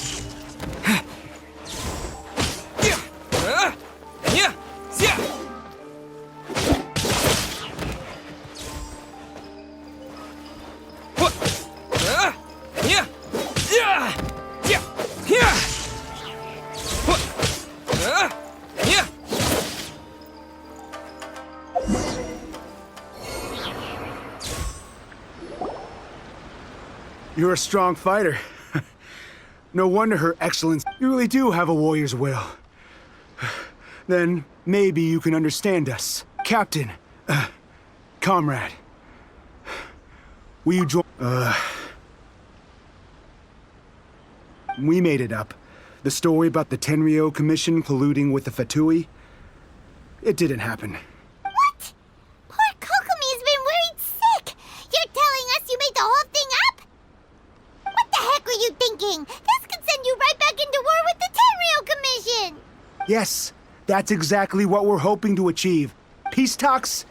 You're a strong fighter. No wonder Her Excellence. You really do have a warrior's will. Then maybe you can understand us. Captain, comrade, will you join? We made it up. The story about the Tenryou Commission colluding with the Fatui, it didn't happen. What? Poor Kokomi's been worried sick. You're telling us you made the whole thing up? What the heck were you thinking? This could send you right back into war with the Tenryou Commission! Yes, that's exactly what we're hoping to achieve. Peace talks?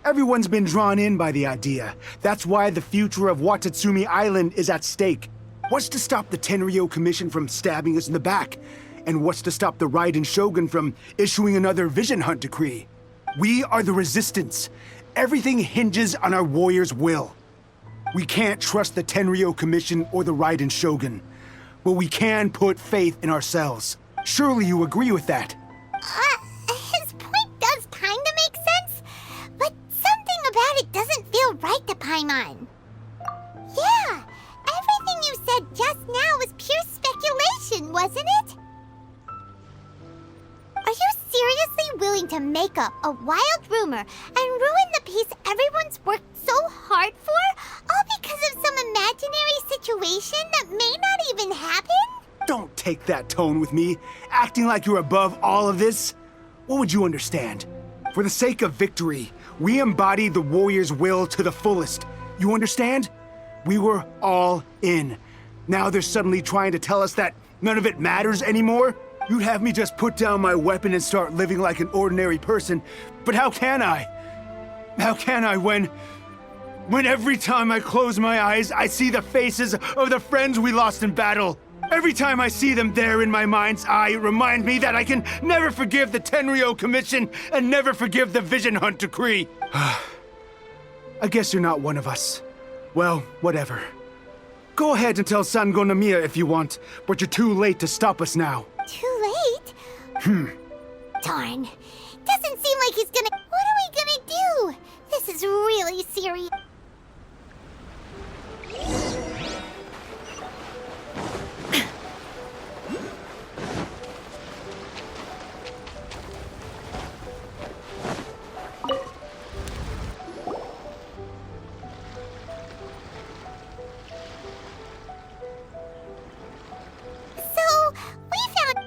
Everyone's been drawn in by the idea. That's why the future of Watatsumi Island is at stake. What's to stop the Tenryou Commission from stabbing us in the back? And what's to stop the Raiden Shogun from issuing another Vision Hunt decree? We are the Resistance. Everything hinges on our warrior's will. We can't trust the Tenryou Commission or the Raiden Shogun, but we can put faith in ourselves. Surely you agree with that? His point does kinda make sense, but something about it doesn't feel right to Paimon. said just now was pure speculation, wasn't it? Are you seriously willing to make up a wild rumor and ruin the peace everyone's worked so hard for, all because of some imaginary situation that may not even happen? Don't take that tone with me, acting like you're above all of this. What would you understand? For the sake of victory, we embodied the warrior's will to the fullest. You understand? We were all in. Now they're suddenly trying to tell us that none of it matters anymore? You'd have me just put down my weapon and start living like an ordinary person. But how can I? How can I when every time I close my eyes, I see the faces of the friends we lost in battle? Every time I see them there in my mind's eye, it reminds me that I can never forgive the Tenryo Commission and never forgive the Vision Hunt Decree. I guess you're not one of us. Well, whatever. Go ahead and tell Sango Nomiya if you want, but you're too late to stop us now. Too late? Darn. Doesn't seem like he's gonna... What are we gonna do? This is really serious.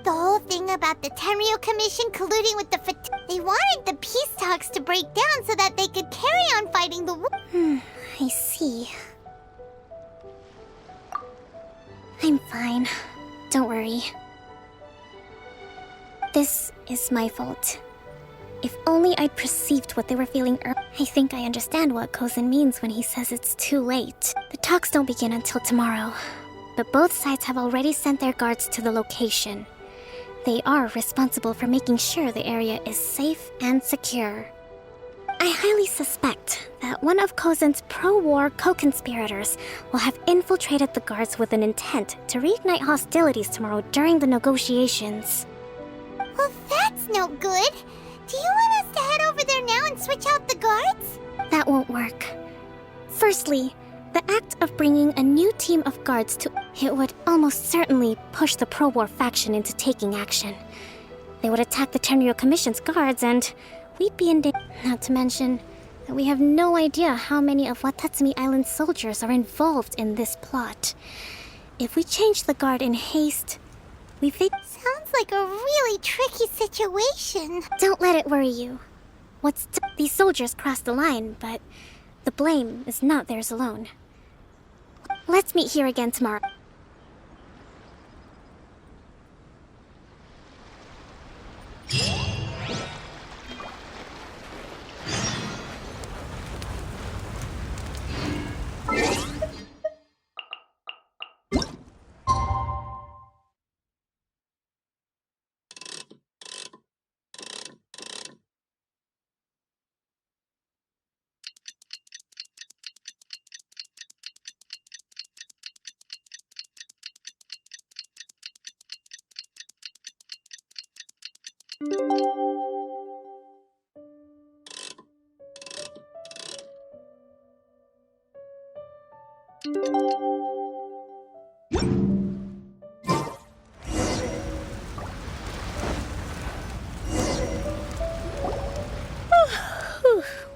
The whole thing about the Tenryo Commission colluding with the they wanted the peace talks to break down so that they could carry on fighting the war. I see. I'm fine. Don't worry. This is my fault. If only I'd perceived what they were feeling earlier. I think I understand what Kozin means when he says it's too late. The talks don't begin until tomorrow, but both sides have already sent their guards to the location. They are responsible for making sure the area is safe and secure. I highly suspect that one of Kozin's pro-war co-conspirators will have infiltrated the guards with an intent to reignite hostilities tomorrow during the negotiations. Well, that's no good. Do you want us to head over there now and switch out the guards? That won't work. Firstly, the act of bringing a new team of guards to it would almost certainly push the pro-war faction into taking action. They would attack the Tenryo Commission's guards and we'd be in danger. Not to mention that we have no idea how many of Watatsumi Island's soldiers are involved in this plot. If we change the guard in haste, we face... Sounds like a really tricky situation. Don't let it worry you. These soldiers crossed the line, but the blame is not theirs alone. Let's meet here again tomorrow.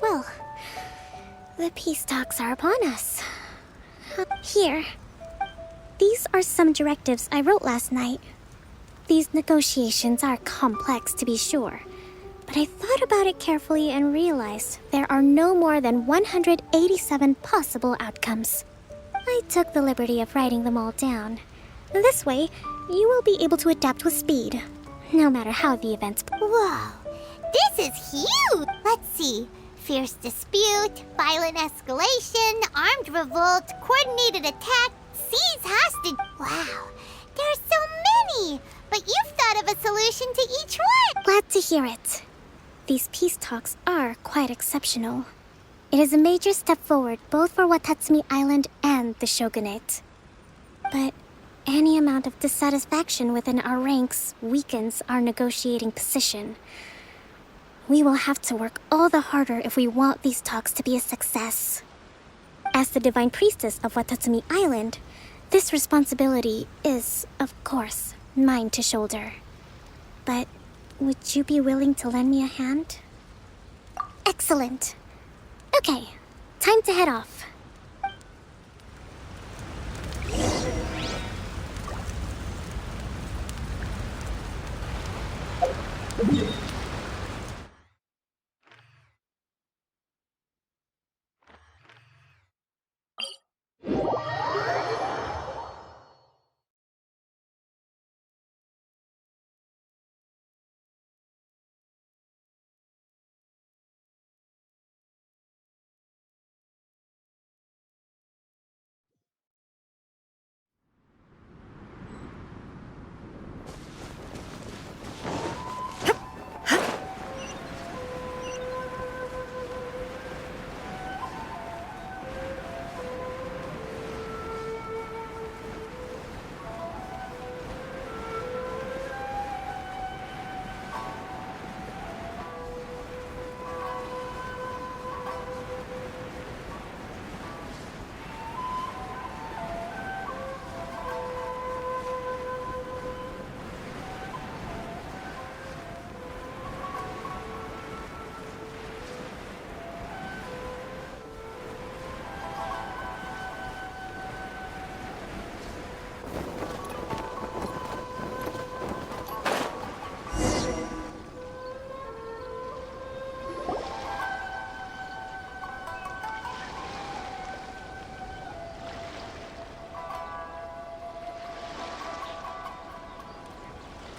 Well, the peace talks are upon us. Here. These are some directives I wrote last night. These negotiations are complex, to be sure, but I thought about it carefully and realized there are no more than 187 possible outcomes. I took the liberty of writing them all down. This way, you will be able to adapt with speed, no matter how the events... Whoa, this is huge! Let's see. Fierce dispute, violent escalation, armed revolt, coordinated attack, seize hostage... Wow, there are so many! But you've thought of a solution to each one! Glad to hear it. These peace talks are quite exceptional. It is a major step forward both for Watatsumi Island and the Shogunate. But any amount of dissatisfaction within our ranks weakens our negotiating position. We will have to work all the harder if we want these talks to be a success. As the Divine Priestess of Watatsumi Island, This responsibility is, of course, mine to shoulder. But would you be willing to lend me a hand? Excellent. Okay, time to head off.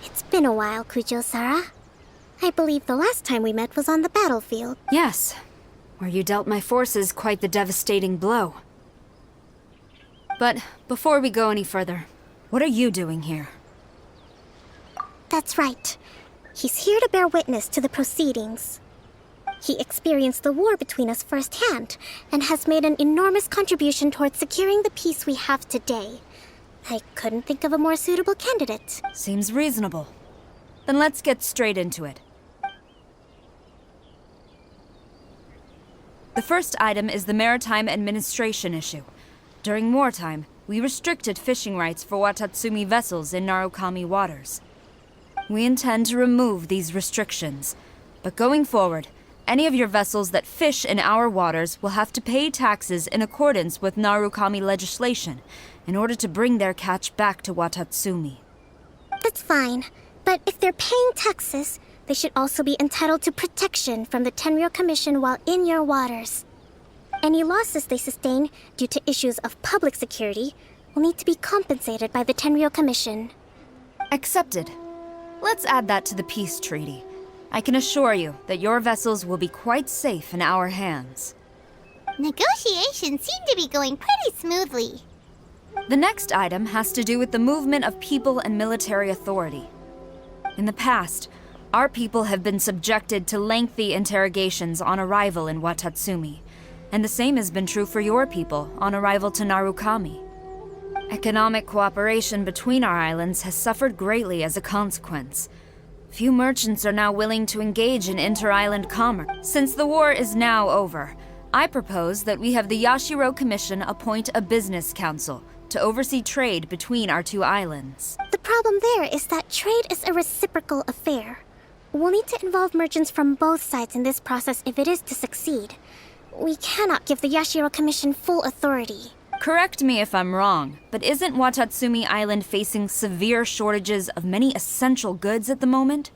It's been a while, Kujo-Sara. I believe the last time we met was on the battlefield. Yes, where you dealt my forces quite the devastating blow. But before we go any further, what are you doing here? That's right. He's here to bear witness to the proceedings. He experienced the war between us firsthand, and has made an enormous contribution towards securing the peace we have today. I couldn't think of a more suitable candidate. Seems reasonable. Then let's get straight into it. The first item is the Maritime Administration issue. During wartime, we restricted fishing rights for Watatsumi vessels in Narukami waters. We intend to remove these restrictions, but going forward, any of your vessels that fish in our waters will have to pay taxes in accordance with Narukami legislation in order to bring their catch back to Watatsumi. That's fine, but if they're paying taxes, they should also be entitled to protection from the Tenryou Commission while in your waters. Any losses they sustain due to issues of public security will need to be compensated by the Tenryou Commission. Accepted. Let's add that to the peace treaty. I can assure you that your vessels will be quite safe in our hands. Negotiations seem to be going pretty smoothly. The next item has to do with the movement of people and military authority. In the past, our people have been subjected to lengthy interrogations on arrival in Watatsumi, and the same has been true for your people on arrival to Narukami. Economic cooperation between our islands has suffered greatly as a consequence. Few merchants are now willing to engage in inter-island commerce. Since the war is now over, I propose that we have the Yashiro Commission appoint a business council to oversee trade between our two islands. The problem there is that trade is a reciprocal affair. We'll need to involve merchants from both sides in this process if it is to succeed. We cannot give the Yashiro Commission full authority. Correct me if I'm wrong, but isn't Watatsumi Island facing severe shortages of many essential goods at the moment?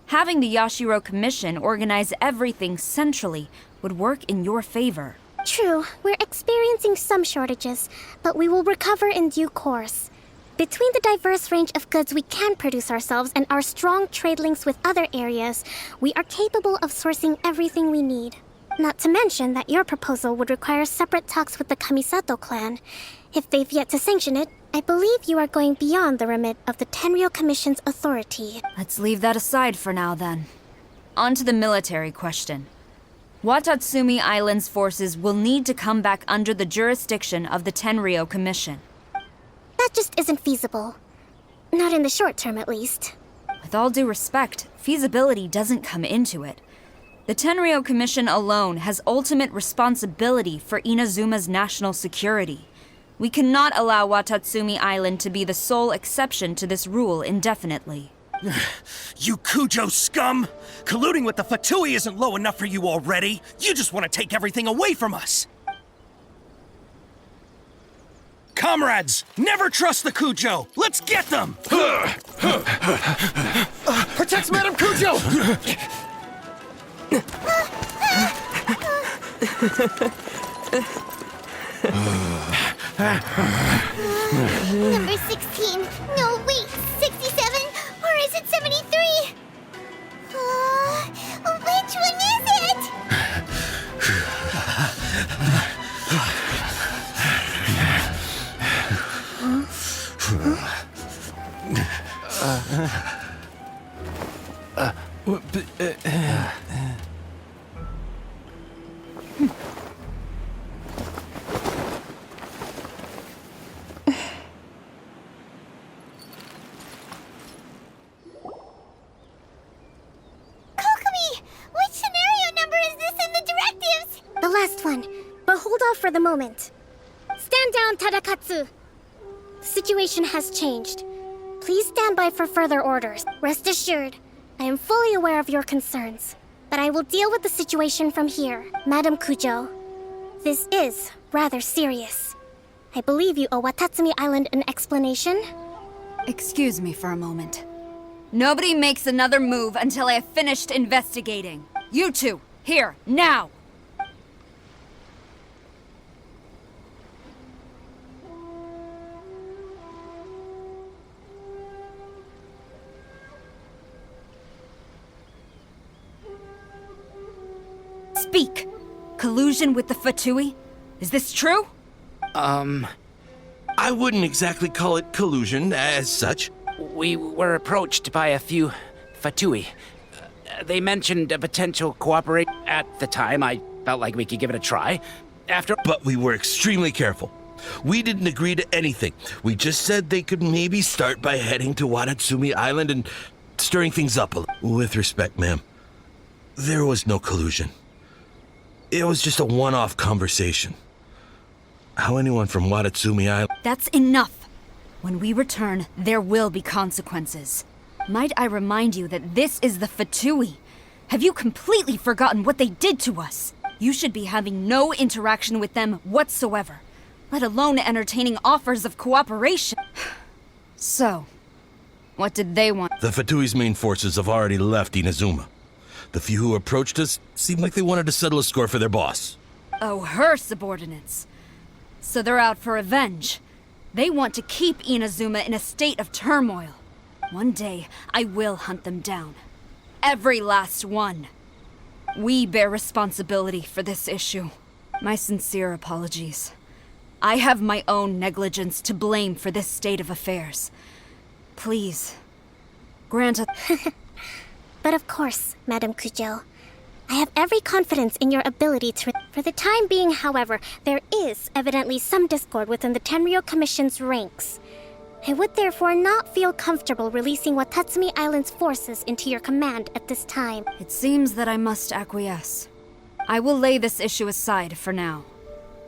Having the Yashiro Commission organize everything centrally would work in your favor. True, we're experiencing some shortages, but we will recover in due course. Between the diverse range of goods we can produce ourselves and our strong trade links with other areas, we are capable of sourcing everything we need. Not to mention that your proposal would require separate talks with the Kamisato clan. If they've yet to sanction it, I believe you are going beyond the remit of the Tenryou Commission's authority. Let's leave that aside for now, then. On to the military question. Watatsumi Island's forces will need to come back under the jurisdiction of the Tenryou Commission. That just isn't feasible. Not in the short term, at least. With all due respect, feasibility doesn't come into it. The Tenryou Commission alone has ultimate responsibility for Inazuma's national security. We cannot allow Watatsumi Island to be the sole exception to this rule indefinitely. You Kujo scum! Colluding with the Fatui isn't low enough for you already. You just want to take everything away from us. Comrades, never trust the Kujo! Let's get them! Protect Madame Kujo! Number 16. No, wait. 67? Or is it 73? Which one is it? The last one, but hold off for the moment. Stand down, Tadakatsu! The situation has changed. Please stand by for further orders. Rest assured, I am fully aware of your concerns, but I will deal with the situation from here. Madam Kujo, this is rather serious. I believe you owe Watatsumi Island an explanation. Excuse me for a moment. Nobody makes another move until I have finished investigating. You two, here, now! Speak! Collusion with the Fatui? Is this true? I wouldn't exactly call it collusion as such. We were approached by a few Fatui. They mentioned a potential cooperation. At the time, I felt like we could give it a try. But we were extremely careful. We didn't agree to anything. We just said they could maybe start by heading to Watatsumi Island and stirring things up a little. With respect, ma'am, there was no collusion. It was just a one-off conversation. How anyone from Watatsumi Island... That's enough. When we return, there will be consequences. Might I remind you that this is the Fatui? Have you completely forgotten what they did to us? You should be having no interaction with them whatsoever, let alone entertaining offers of cooperation. So, what did they want? The Fatui's main forces have already left Inazuma. The few who approached us seemed like they wanted to settle a score for their boss. Oh, her subordinates. So they're out for revenge. They want to keep Inazuma in a state of turmoil. One day, I will hunt them down. Every last one. We bear responsibility for this issue. My sincere apologies. I have my own negligence to blame for this state of affairs. Please, grant a... But of course, Madam Kujo. I have every confidence in your ability to... For the time being, however, there is evidently some discord within the Tenryou Commission's ranks. I would therefore not feel comfortable releasing Watatsumi Island's forces into your command at this time. It seems that I must acquiesce. I will lay this issue aside for now.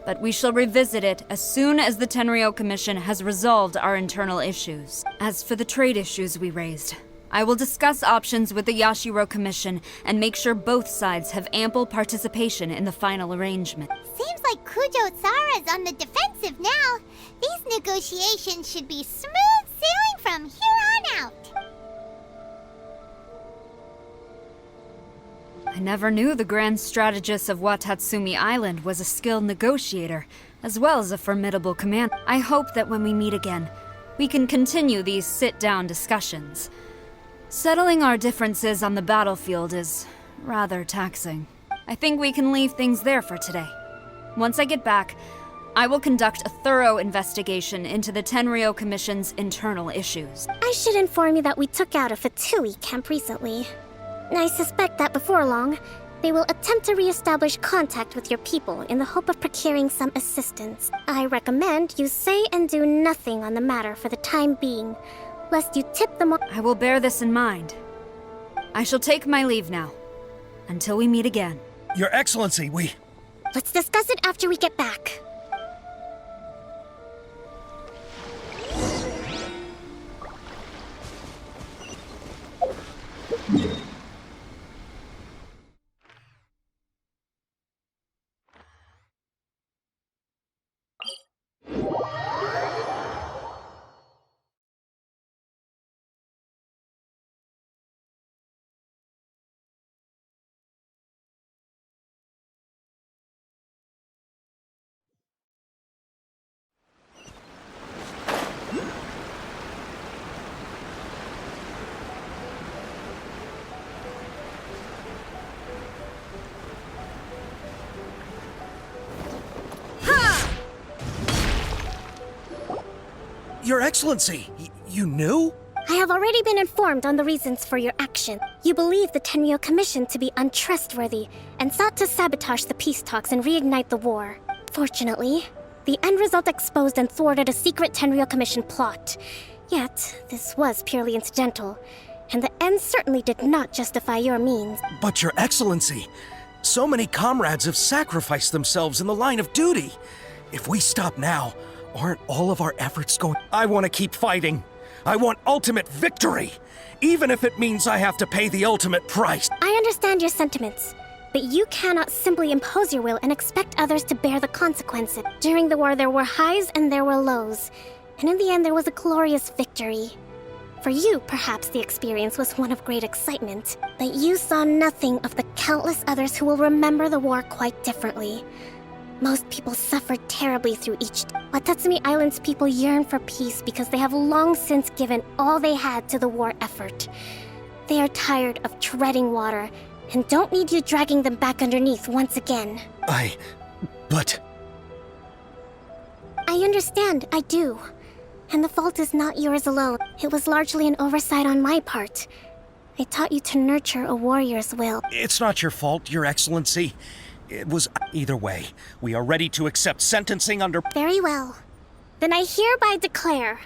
But we shall revisit it as soon as the Tenryou Commission has resolved our internal issues. As for the trade issues we raised, I will discuss options with the Yashiro Commission and make sure both sides have ample participation in the final arrangement. Seems like Kujo-sara's on the defensive now. These negotiations should be smooth sailing from here on out. I never knew the grand strategist of Watatsumi Island was a skilled negotiator, as well as a formidable commander. I hope that when we meet again, we can continue these sit-down discussions. Settling our differences on the battlefield is rather taxing. I think we can leave things there for today. Once I get back, I will conduct a thorough investigation into the Tenryou Commission's internal issues. I should inform you that we took out a Fatui camp recently. I suspect that before long, they will attempt to re-establish contact with your people in the hope of procuring some assistance. I recommend you say and do nothing on the matter for the time being, lest you tip them off. I will bear this in mind. I shall take my leave now. Until we meet again. Your Excellency, we... Let's discuss it after we get back. Your Excellency, you knew? I have already been informed on the reasons for your action. You believe the Tenryou Commission to be untrustworthy and sought to sabotage the peace talks and reignite the war. Fortunately, the end result exposed and thwarted a secret Tenryou Commission plot. Yet, this was purely incidental, and the end certainly did not justify your means. But Your Excellency, so many comrades have sacrificed themselves in the line of duty. If we stop now, aren't all of our efforts going? I want to keep fighting. I want ultimate victory, even if it means I have to pay the ultimate price. I understand your sentiments, but you cannot simply impose your will and expect others to bear the consequences. During the war, there were highs and there were lows, and in the end, there was a glorious victory. For you, perhaps the experience was one of great excitement, but you saw nothing of the countless others who will remember the war quite differently. Most people suffered terribly through each. Watatsumi Island's people yearn for peace because they have long since given all they had to the war effort. They are tired of treading water and don't need you dragging them back underneath once again. But... I understand, I do. And the fault is not yours alone. It was largely an oversight on my part. I taught you to nurture a warrior's will. It's not your fault, Your Excellency. It was... Either way, we are ready to accept sentencing under... Very well. Then I hereby declare...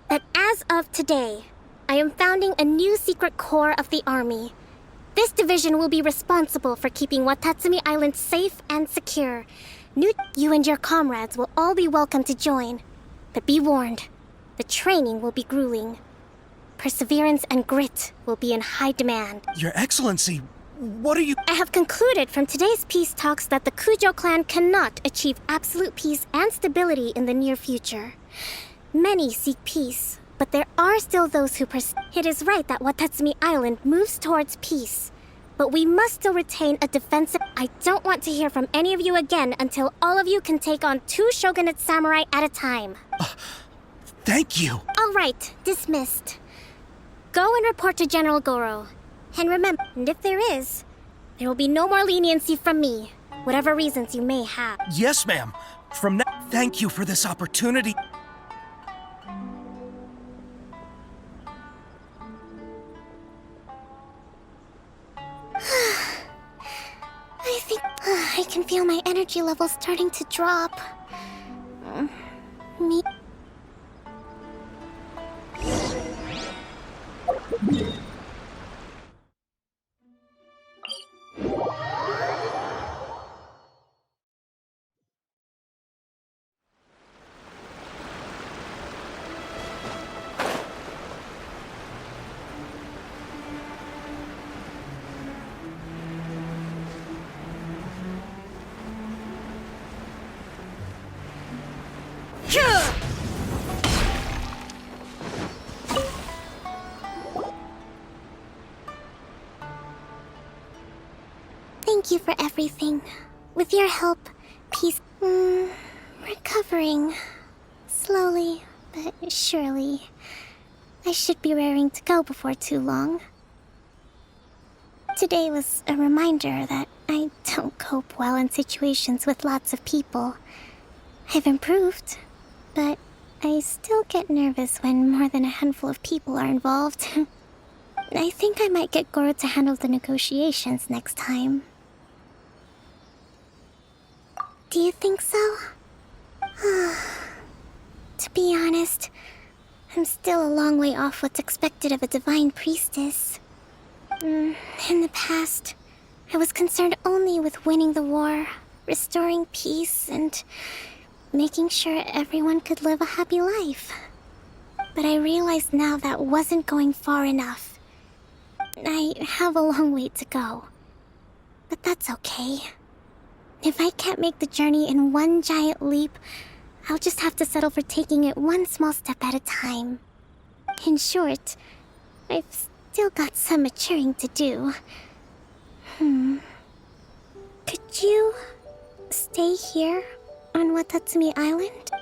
that as of today, I am founding a new secret corps of the army. This division will be responsible for keeping Watatsumi Island safe and secure. You and your comrades will all be welcome to join. But be warned, the training will be grueling. Perseverance and grit will be in high demand. Your Excellency, what are you... I have concluded from today's peace talks that the Kujo clan cannot achieve absolute peace and stability in the near future. Many seek peace, but there are still those who It is right that Watatsumi Island moves towards peace, but we must still retain a defensive... I don't want to hear from any of you again until all of you can take on 2 shogunate samurai at a time. Thank you. All right, dismissed. Go and report to General Goro. And remember, and if there is, there will be no more leniency from me, whatever reasons you may have. Yes, ma'am. From now... Thank you for this opportunity. I think I can feel my energy levels starting to drop. Me. Thank you for everything. With your help, peace... recovering. Slowly, but surely. I should be raring to go before too long. Today was a reminder that I don't cope well in situations with lots of people. I've improved, but I still get nervous when more than a handful of people are involved. I think I might get Goro to handle the negotiations next time. Do you think so? To be honest, I'm still a long way off what's expected of a divine priestess. In the past, I was concerned only with winning the war, restoring peace, and making sure everyone could live a happy life. But I realize now that wasn't going far enough. I have a long way to go. But that's okay. If I can't make the journey in one giant leap, I'll just have to settle for taking it one small step at a time. In short, I've still got some maturing to do. Could you stay here on Watatsumi Island?